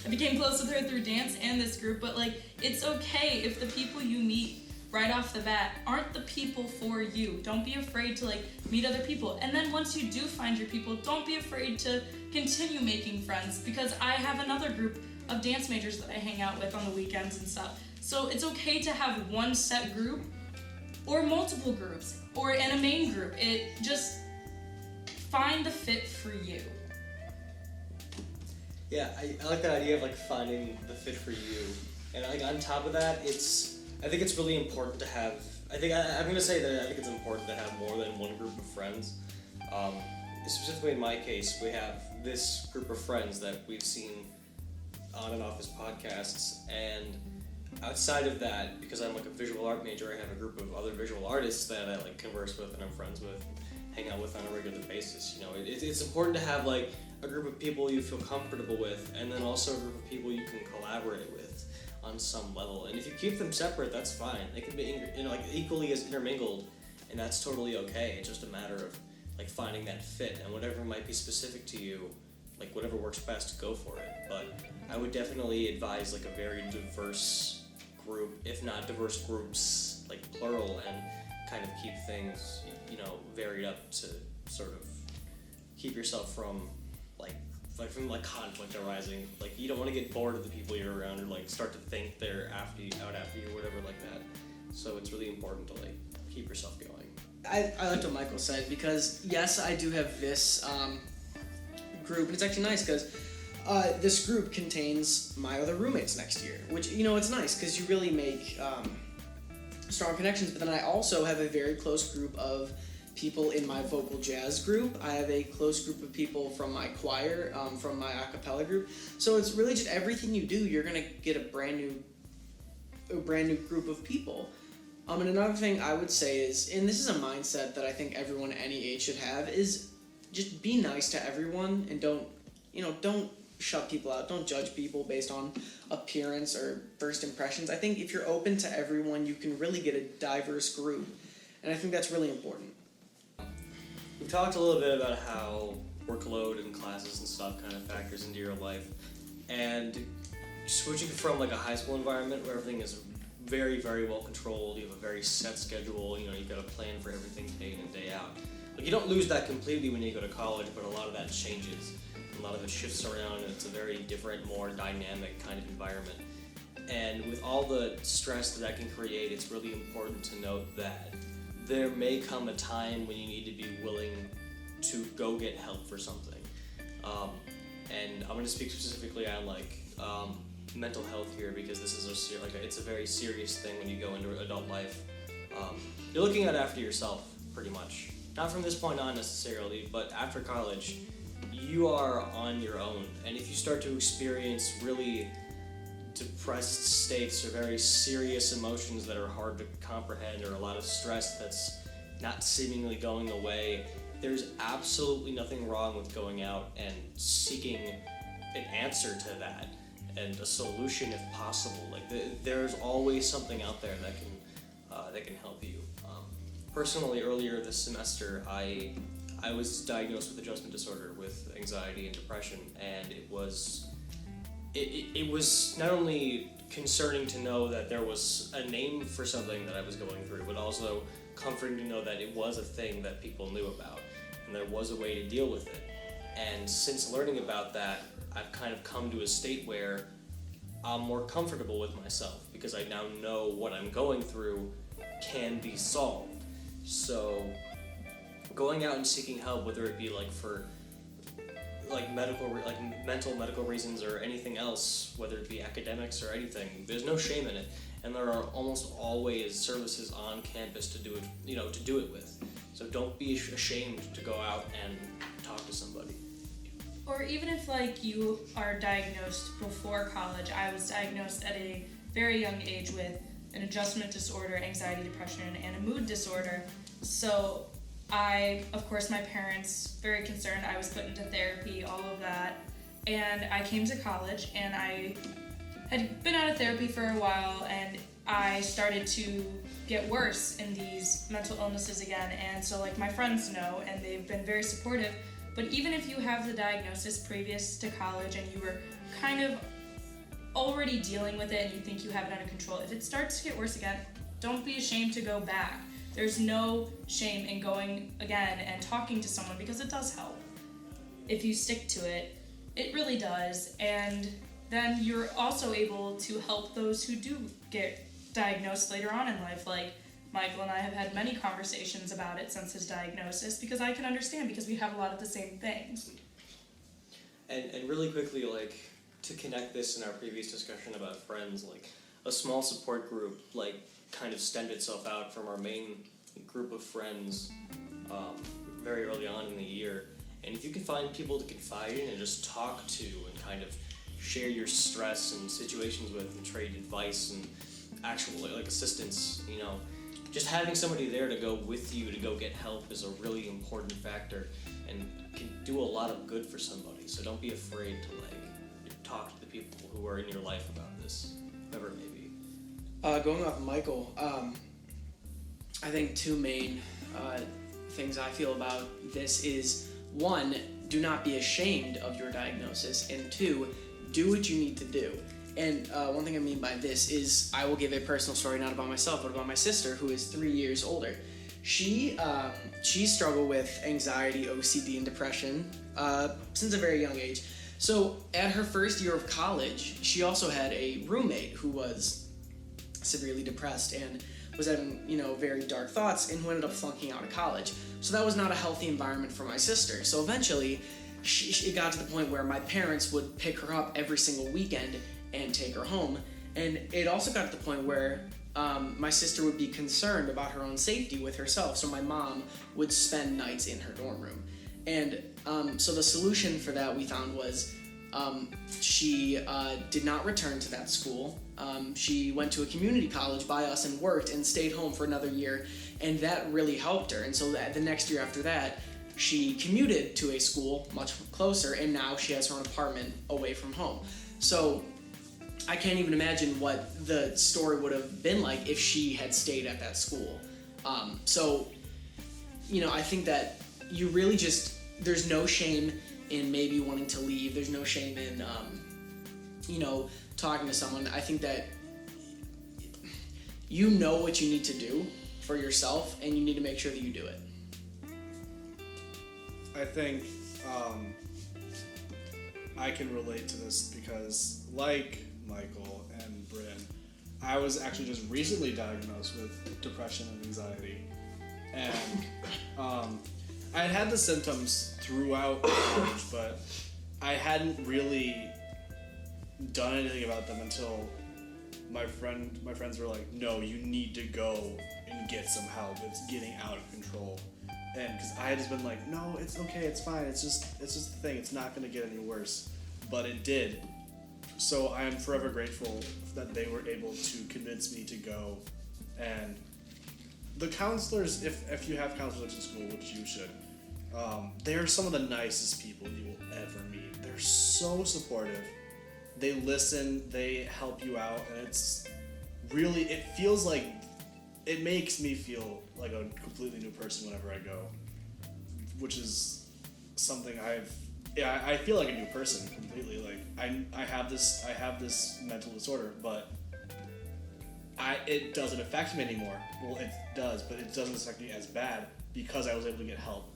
I became close with her through dance and this group. But like, it's okay if the people you meet right off the bat aren't the people for you. Don't be afraid to like meet other people. And then once you do find your people, don't be afraid to continue making friends, because I have another group of dance majors that I hang out with on the weekends and stuff. So it's okay to have one set group or multiple groups or in a main group. It just find the fit for you. Yeah, I like that idea of like finding the fit for you. And like on top of that, I think it's really important to have, I'm gonna say that I think it's important to have more than one group of friends. Specifically in my case, we have this group of friends that we've seen on and off as podcasts, and outside of that, because I'm like a visual art major, I have a group of other visual artists that I like converse with and I'm friends with, hang out with on a regular basis. You know, it's important to have like a group of people you feel comfortable with, and then also a group of people you can collaborate with on some level. And if you keep them separate, that's fine. They can be like equally as intermingled, and that's totally okay. It's just a matter of like finding that fit, and whatever might be specific to you, like whatever works best, go for it. But I would definitely advise like a very diverse group, if not diverse groups, like plural, and kind of keep things, you know, varied up to sort of keep yourself from conflict arising. Like you don't want to get bored of the people you're around, or like start to think they're after you, or whatever like that. So it's really important to like keep yourself going. I liked what Michael said, because yes, I do have this group, and it's actually nice because this group contains my other roommates next year, which, you know, it's nice because you really make strong connections. But then I also have a very close group of people in my vocal jazz group. I have a close group of people from my choir, from my a cappella group. So it's really just everything you do, you're gonna get a brand new group of people. And another thing I would say is, and this is a mindset that I think everyone at any age should have, is just be nice to everyone and don't shut people out. Don't judge people based on appearance or first impressions. I think if you're open to everyone, you can really get a diverse group. And I think that's really important. We've talked a little bit about how workload and classes and stuff kind of factors into your life. And switching from like a high school environment where everything is very, very well controlled, you have a very set schedule, you've got a plan for everything day in and day out. Like, you don't lose that completely when you go to college, but a lot of that changes. A lot of it shifts around, and it's a very different, more dynamic kind of environment. And with all the stress that can create, it's really important to note that there may come a time when you need to be willing to go get help for something. And I'm going to speak specifically on mental health here, because this is it's a very serious thing when you go into adult life. You're looking at after yourself, pretty much. Not from this point on necessarily, but after college, you are on your own. And if you start to experience really depressed states or very serious emotions that are hard to comprehend, or a lot of stress that's not seemingly going away, there's absolutely nothing wrong with going out and seeking an answer to that and a solution if possible. There's always something out there that can help you. Personally, earlier this semester, I was diagnosed with adjustment disorder, with anxiety and depression, and it was not only concerning to know that there was a name for something that I was going through, but also comforting to know that it was a thing that people knew about, and there was a way to deal with it. And since learning about that, I've kind of come to a state where I'm more comfortable with myself, because I now know what I'm going through can be solved. So going out and seeking help, whether it be for mental medical reasons or anything else, whether it be academics or anything, there's no shame in it, and there are almost always services on campus to do it with. So don't be ashamed to go out and talk to somebody. Or even if you are diagnosed before college. I was diagnosed at a very young age with an adjustment disorder, anxiety, depression, and a mood disorder. So of course, my parents, very concerned. I was put into therapy, all of that. And I came to college, and I had been out of therapy for a while, and I started to get worse in these mental illnesses again. And so my friends know, and they've been very supportive. But even if you have the diagnosis previous to college and you were kind of already dealing with it and you think you have it under control, if it starts to get worse again, don't be ashamed to go back. There's no shame in going again and talking to someone, because it does help. If you stick to it, it really does. And then you're also able to help those who do get diagnosed later on in life. Michael and I have had many conversations about it since his diagnosis, because I can understand, because we have a lot of the same things. And really quickly, to connect this in our previous discussion about friends, a small support group kind of stemmed itself out from our main group of friends very early on in the year. And if you can find people to confide in and just talk to and kind of share your stress and situations with and trade advice and actual assistance, just having somebody there to go with you to go get help is a really important factor and can do a lot of good for somebody. So don't be afraid to talk to the people who are in your life about this, whoever it may be. Going off Michael, I think two main things I feel about this is, one, do not be ashamed of your diagnosis, and two, do what you need to do. And one thing I mean by this is, I will give a personal story, not about myself, but about my sister, who is 3 years older. She struggled with anxiety, OCD, and depression since a very young age. So at her first year of college, she also had a roommate who was severely depressed and was having, very dark thoughts, and who ended up flunking out of college. So that was not a healthy environment for my sister. So eventually, it got to the point where my parents would pick her up every single weekend and take her home. And it also got to the point where my sister would be concerned about her own safety with herself, so my mom would spend nights in her dorm room. And so the solution for that we found was she did not return to that school. She went to a community college by us and worked and stayed home for another year, and that really helped her. And so the next year after that, she commuted to a school much closer, and now she has her own apartment away from home. So I can't even imagine what the story would have been like if she had stayed at that school. So, you know, I think that you really just, there's no shame in maybe wanting to leave. There's no shame in, you know, talking to someone. I think that you know what you need to do for yourself, and you need to make sure that you do it. I think I can relate to this because, like Michael and Brynne, I was actually just recently diagnosed with depression and anxiety. And I had the symptoms throughout college, but I hadn't really done anything about them until my friends were like, no, you need to go and get some help. It's getting out of control. And because I had just been like, no, it's okay, it's fine, it's just a thing, it's not gonna get any worse. But it did. So I am forever grateful that they were able to convince me to go. And the counselors, if you have counselors in school, which you should, they are some of the nicest people you will ever meet. They're so supportive. They listen, they help you out, and it's really, it feels like, it makes me feel like a completely new person whenever I go, which is something I feel like a new person completely. Like I have this mental disorder, but it doesn't affect me anymore. Well, it does, but it doesn't affect me as bad because I was able to get help,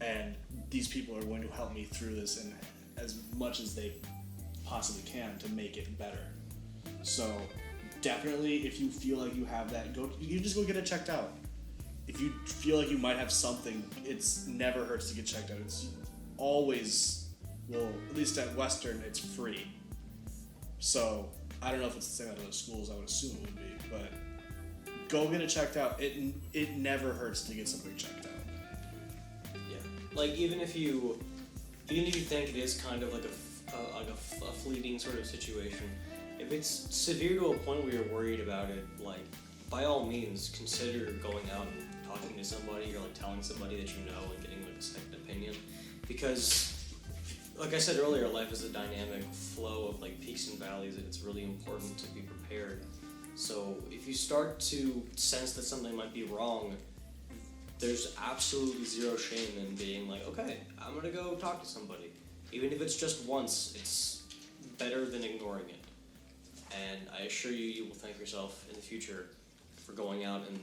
and these people are going to help me through this and as much as they possibly can to make it better. So definitely, if you feel like you have that, you just go get it checked out. If you feel like you might have something, it's never hurts to get checked out. It's always, well, at least at Western, it's free. So I don't know if it's the same at other schools. I would assume it would be, but go get it checked out. It never hurts to get something checked out. Yeah, like even if you think it is kind of like a fleeting sort of situation, if it's severe to a point where you're worried about it, like by all means consider going out and talking to somebody or like telling somebody that you know and getting like a second opinion, because like I said earlier, life is a dynamic flow of like peaks and valleys, and it's really important to be prepared. So if you start to sense that something might be wrong, there's absolutely zero shame in being like, okay, I'm gonna go talk to somebody. Even if it's just once, it's better than ignoring it. And I assure you, you will thank yourself in the future for going out and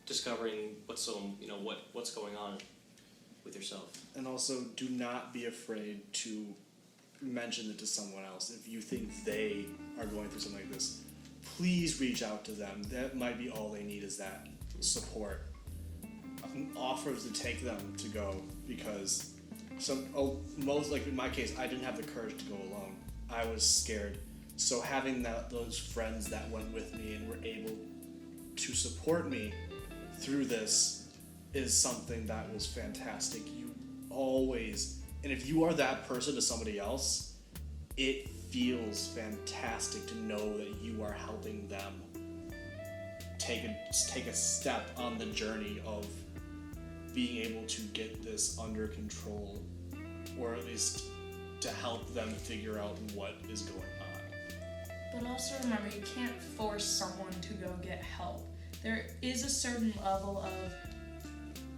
discovering what's going on with yourself. And also, do not be afraid to mention it to someone else. If you think they are going through something like this, please reach out to them. That might be all they need, is that support. Offer to take them to go, because most, like in my case, I didn't have the courage to go alone. I was scared. So having those friends that went with me and were able to support me through this is something that was fantastic. You always, and if you are that person to somebody else, it feels fantastic to know that you are helping them take a step on the journey of being able to get this under control, or at least to help them figure out what is going on. But also remember, you can't force someone to go get help. There is a certain level of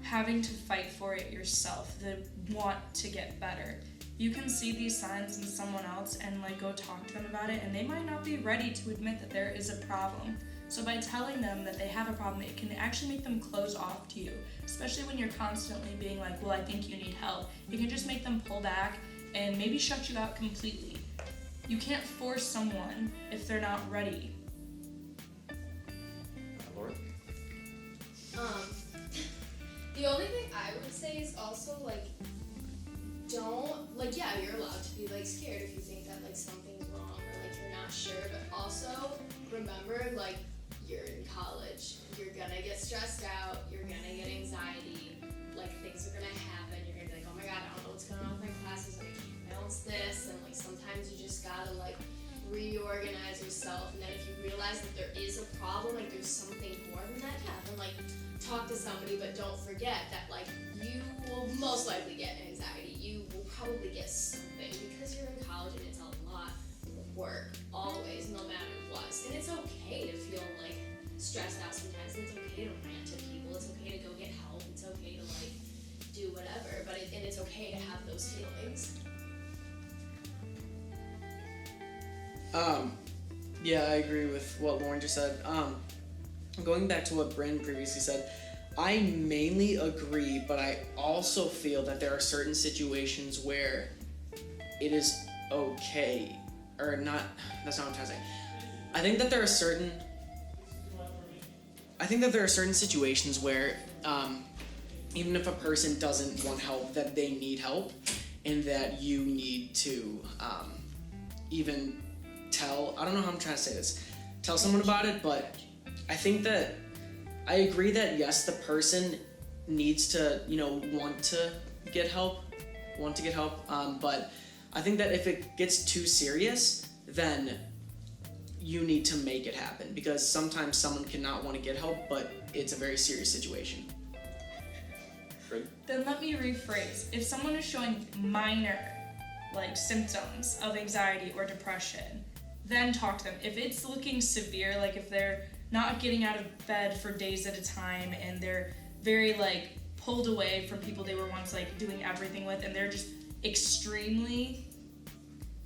having to fight for it yourself, the want to get better. You can see these signs in someone else and like go talk to them about it, and they might not be ready to admit that there is a problem. So by telling them that they have a problem, it can actually make them close off to you, especially when you're constantly being like, well, I think you need help. It can just make them pull back and maybe shut you out completely. You can't force someone if they're not ready. Laura? The only thing I would say is also like, don't, like, yeah, you're allowed to be like scared if you think that like something's wrong or like you're not sure, but also remember, like, you're in college, you're gonna get stressed out, you're gonna get anxiety, like things are gonna happen, you're gonna be like, oh my god, I don't know what's going on with my classes, like I can't balance this, and like sometimes you just gotta like reorganize yourself, and then if you realize that there is a problem, like there's something more than that, yeah, then like talk to somebody, but don't forget that like you will most likely get anxiety. You will probably get something because you're in college and it's a lot of work, always, no matter what. And it's okay to feel like stressed out sometimes. It's okay to rant to people. It's okay to go get help. It's okay to like do whatever. And it's okay to have those feelings. Yeah, I agree with what Lauren just said. Going back to what Brynne previously said, I mainly agree, but I also feel that there are certain situations where it is okay, or not, that's not what I'm trying to say. I think that there are certain situations where even if a person doesn't want help, that they need help, and that you need to even tell, I don't know how I'm trying to say this, tell someone about it, but I think that I agree that yes, the person needs to, want to get help, but I think that if it gets too serious, then you need to make it happen, because sometimes someone cannot want to get help, but it's a very serious situation. Then let me rephrase. If someone is showing minor symptoms of anxiety or depression, then talk to them. If it's looking severe, like if they're not getting out of bed for days at a time and they're very pulled away from people they were once doing everything with, and they're just extremely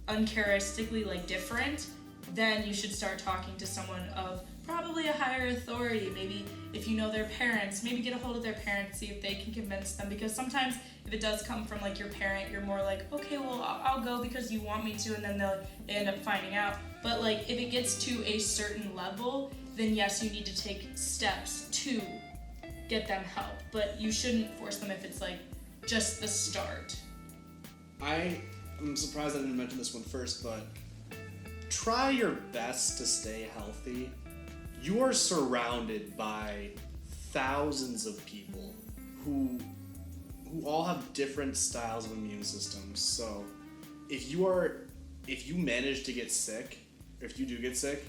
uncharacteristically different, then you should start talking to someone of probably a higher authority. Maybe if you know their parents, maybe get a hold of their parents, see if they can convince them, because sometimes if it does come from your parent, you're more okay, well, I'll go because you want me to, and then they'll end up finding out. But if it gets to a certain level, then yes, you need to take steps to get them help, but you shouldn't force them if it's just the start. I'm surprised I didn't mention this one first, but try your best to stay healthy. You are surrounded by thousands of people who all have different styles of immune systems. So if you manage to get sick, or if you do get sick,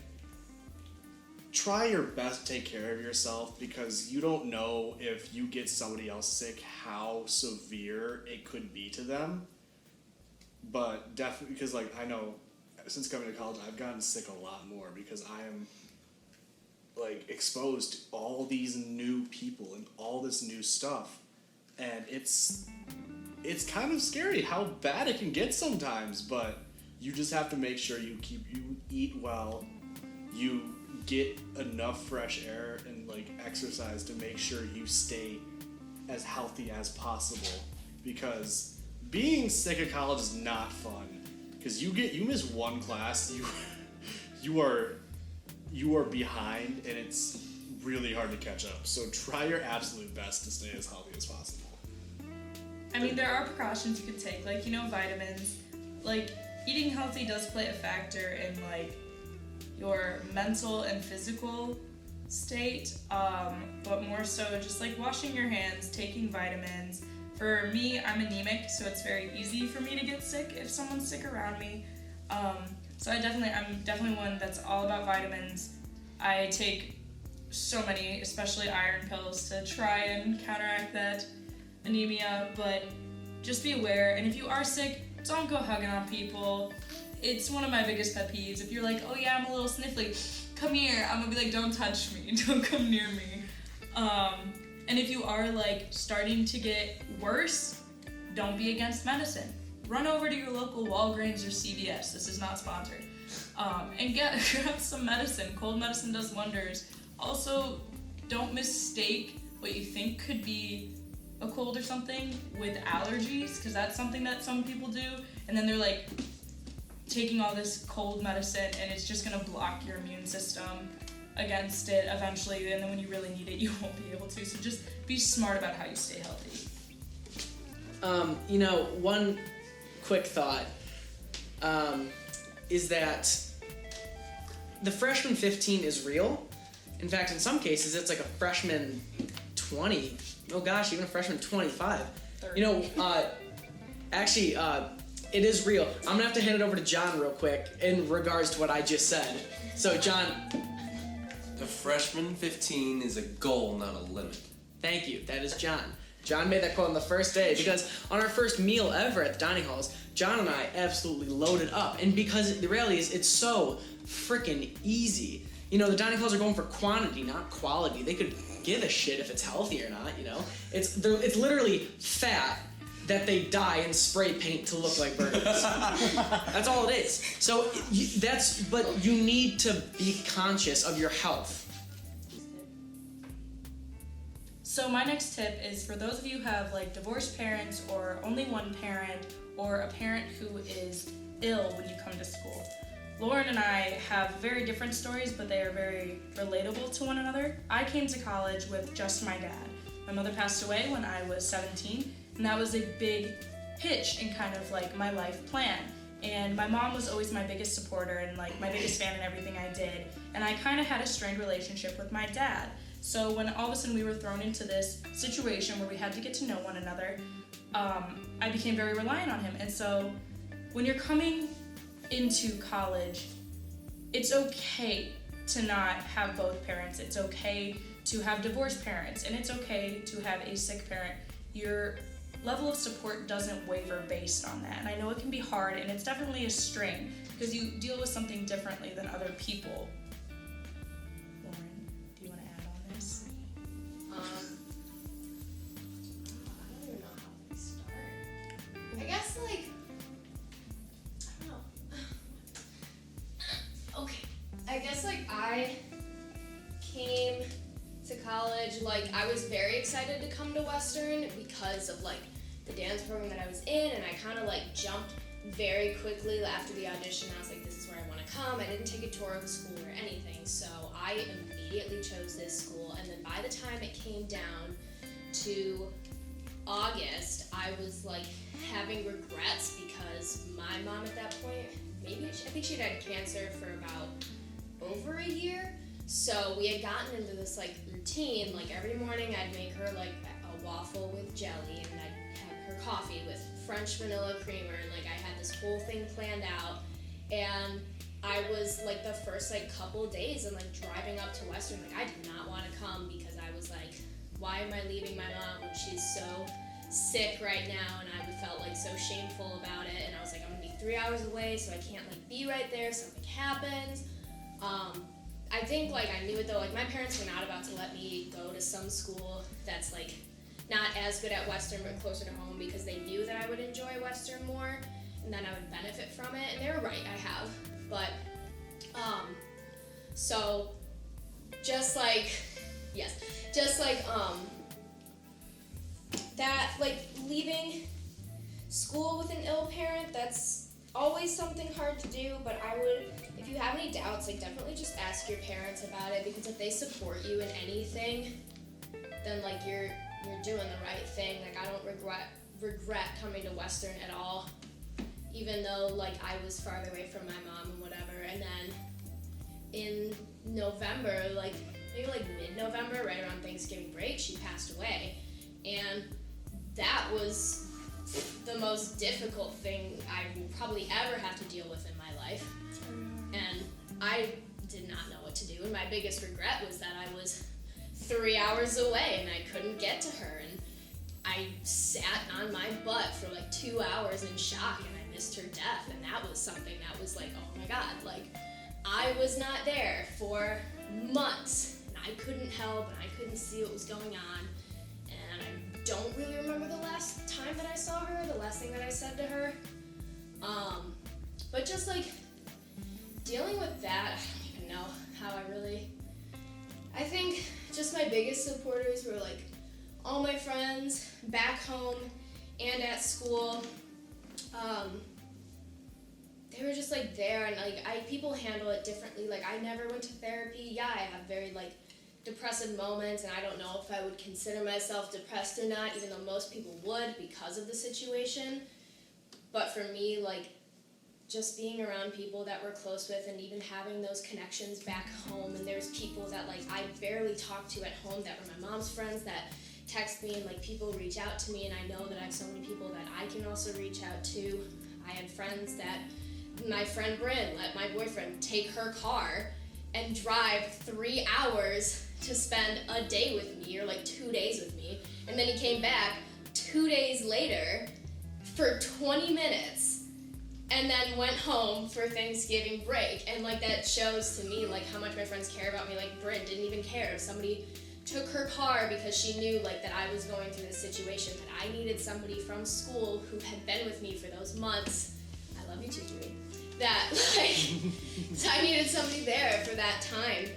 try your best to take care of yourself, because you don't know if you get somebody else sick how severe it could be to them. But definitely, because I know since coming to college, I've gotten sick a lot more because I am exposed to all these new people and all this new stuff, and it's kind of scary how bad it can get sometimes. But you just have to make sure you eat well, you get enough fresh air and exercise to make sure you stay as healthy as possible, because being sick at college is not fun. Because you miss one class, you are behind, and it's really hard to catch up. So try your absolute best to stay as healthy as possible. I mean, there are precautions you can take, vitamins. Eating healthy does play a factor in your mental and physical state, but more so just washing your hands, taking vitamins. For me, I'm anemic, so it's very easy for me to get sick if someone's sick around me. So I'm definitely one that's all about vitamins. I take so many, especially iron pills, to try and counteract that anemia, but just be aware. And if you are sick, don't go hugging on people. It's one of my biggest pet peeves. If you're oh yeah, I'm a little sniffly, come here. I'm gonna be don't touch me, don't come near me. And if you are starting to get worse, don't be against medicine. Run over to your local Walgreens or CVS. This is not sponsored. And grab some medicine. Cold medicine does wonders. Also, don't mistake what you think could be a cold or something with allergies, because that's something that some people do. And then they're taking all this cold medicine, and it's just gonna block your immune system against it eventually, and then when you really need it, you won't be able to. So just be smart about how you stay healthy. One quick thought is that the freshman 15 is real. In fact, in some cases, it's a freshman 20. Oh gosh, even a freshman 25. 30. It is real. I'm gonna have to hand it over to John real quick in regards to what I just said. So, John. A freshman 15 is a goal, not a limit. Thank you. That is John. John made that quote on the first day because on our first meal ever at the dining halls, John and I absolutely loaded up. And because the reality is, it's so freaking easy. You know, the dining halls are going for quantity, not quality. They could give a shit if it's healthy or not, you know? It's literally fat that they dye and spray paint to look like burgers. That's all it is. So but you need to be conscious of your health. So my next tip is for those of you who have like divorced parents or only one parent or a parent who is ill when you come to school. Lauren and I have very different stories, but they are very relatable to one another. I came to college with just my dad. My mother passed away when I was 17, and that was a big hitch in kind of like my life plan. And my mom was always my biggest supporter and like my biggest fan in everything I did. And I kind of had a strained relationship with my dad. So when all of a sudden we were thrown into this situation where we had to get to know one another, I became very reliant on him. And so when you're coming into college, it's okay to not have both parents. It's okay to have divorced parents, and it's okay to have a sick parent. Your level of support doesn't waver based on that. And I know it can be hard, and it's definitely a strain because you deal with something differently than other people. Lauren, do you want to add on this? I don't even know how to start. I guess like, I don't know. Okay. I guess like I came to college, like I was very excited to come to Western because of like the dance program that I was in, and I kind of like jumped very quickly after the audition. I was like, this is where I want to come. I didn't take a tour of the school or anything, so I immediately chose this school. And then by the time it came down to August, I was like having regrets because my mom at that point, I think she'd had cancer for about over a year. So we had gotten into this like routine, like every morning I'd make her like a waffle with jelly, and I'd have her coffee with French vanilla creamer, and like I had this whole thing planned out. And I was like the first like couple days and like driving up to Western, like I did not want to come because I was like, why am I leaving my mom when she's so sick right now? And I felt like so shameful about it, and I was like, I'm gonna be 3 hours away, so I can't like be right there if something happens. I think like I knew it though, like my parents were not about to let me go to some school that's like not as good at Western but closer to home, because they knew that I would enjoy Western more and that I would benefit from it, and they were right, I have. But so just like that, like leaving school with an ill parent, that's always something hard to do. But I would, if you have any doubts, like definitely just ask your parents about it, because if they support you in anything, then like you're doing the right thing. Like I don't regret coming to Western at all, even though like I was farther away from my mom and whatever. And then in November, like maybe like mid-November, right around Thanksgiving break, she passed away, and that was the most difficult thing I will probably ever have to deal with in my life. And I did not know what to do, and my biggest regret was that I was 3 hours away and I couldn't get to her, and I sat on my butt for like 2 hours in shock, and I missed her death. And that was something that was like, oh my god, like I was not there for months, and I couldn't help, and I couldn't see what was going on. And I don't really remember the last time that I saw her, the last thing that I said to her. But just like dealing with that, I don't even know how I think just my biggest supporters were like all my friends back home and at school. They were just like there, and like people handle it differently. Like I never went to therapy. Yeah, I have very like depressive moments, and I don't know if I would consider myself depressed or not, even though most people would because of the situation. But for me, like just being around people that we're close with, and even having those connections back home, and there's people that like I barely talk to at home that were my mom's friends that text me, and like people reach out to me, and I know that I have so many people that I can also reach out to. I had friends that, my friend Brynne let my boyfriend take her car and drive 3 hours to spend a day with me, or like 2 days with me, and then he came back 2 days later for 20 minutes and then went home for Thanksgiving break. And like that shows to me like how much my friends care about me. Like Brynne didn't even care if somebody took her car because she knew like that I was going through this situation, that I needed somebody from school who had been with me for those months. I love you too, Dewey. That like so I needed somebody there for that time.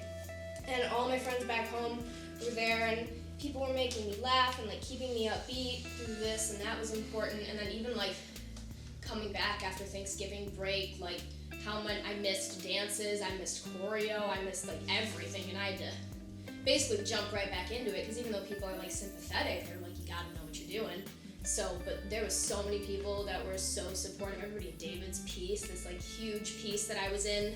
And all my friends back home were there, and people were making me laugh and like keeping me upbeat through this, and that was important. And then even like coming back after Thanksgiving break, like how much I missed dances, I missed choreo, I missed like everything, and I had to basically jump right back into it, because even though people are like sympathetic, they're like, you gotta know what you're doing. So, but there was so many people that were so supportive. Everybody at David's piece, this like huge piece that I was in,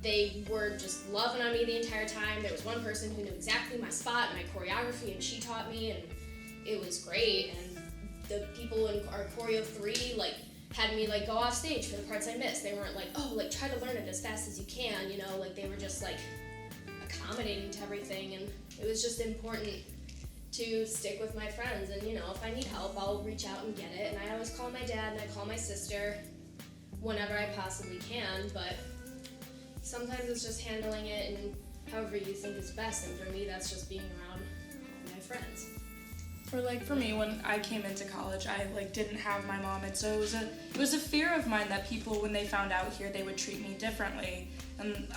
they were just loving on me the entire time. There was one person who knew exactly my spot and my choreography, and she taught me, and it was great. And the people in our choreo 3 like had me like go off stage for the parts I missed. They weren't like, oh, like try to learn it as fast as you can, you know, like they were just like accommodating to everything. And it was just important to stick with my friends, and you know, if I need help, I'll reach out and get it. And I always call my dad and I call my sister whenever I possibly can, but sometimes it's just handling it and however you think is best. And for me, that's just being around all my friends. Or like for me, when I came into college, I like didn't have my mom, and so it was a fear of mine that people, when they found out here, they would treat me differently. And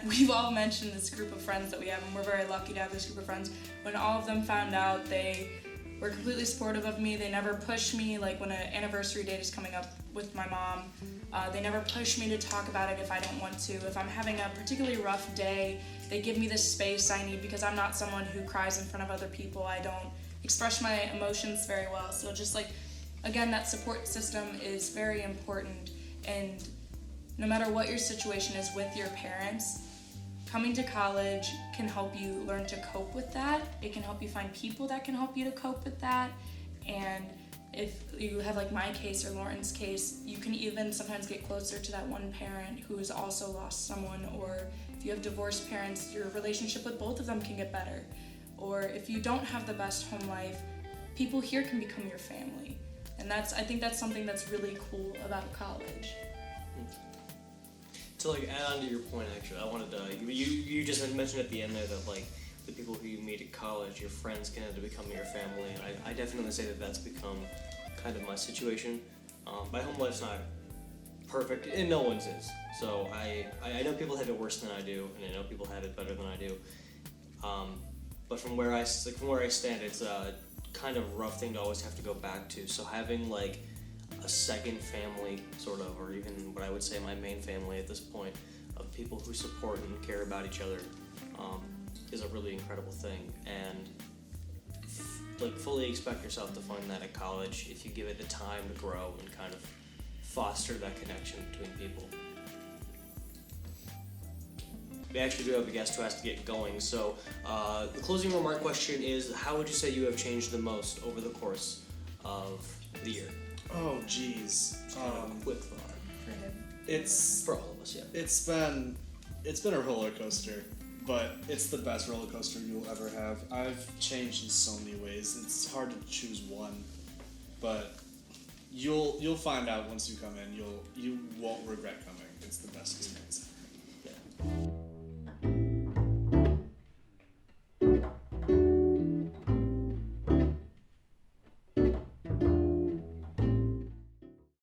we've all mentioned this group of friends that we have, and we're very lucky to have this group of friends. When all of them found out, they were completely supportive of me. They never pushed me, like when an anniversary date is coming up with my mom, they never push me to talk about it if I don't want to. If I'm having a particularly rough day, they give me the space I need, because I'm not someone who cries in front of other people. I don't express my emotions very well. So just like, again, that support system is very important. And no matter what your situation is with your parents, coming to college can help you learn to cope with that. It can help you find people that can help you to cope with that. And if you have like my case or Lauren's case, you can even sometimes get closer to that one parent who has also lost someone. Or if you have divorced parents, your relationship with both of them can get better. Or if you don't have the best home life, people here can become your family. And I think that's something that's really cool about college. To like add on to your point, actually, I wanted to. You just had mentioned at the end there that like the people who you meet at college, your friends can end up becoming your family, and I definitely say that that's become kind of my situation. My home life's not perfect, and no one's is. So I know people have it worse than I do, and I know people have it better than I do. But from where I stand, it's a kind of rough thing to always have to go back to. So having like a second family, sort of, or even what I would say my main family at this point, of people who support and care about each other, is a really incredible thing. And like fully expect yourself to find that at college if you give it the time to grow and kind of foster that connection between people. We actually do have a guest who has to get going, so the closing remark question is, how would you say you have changed the most over the course of the year? Oh, geez. Quick thought. It's for all of us, yeah. It's been a roller coaster, but it's the best roller coaster you'll ever have. I've changed in so many ways. It's hard to choose one, but you'll find out once you come in. You won't regret coming. It's the best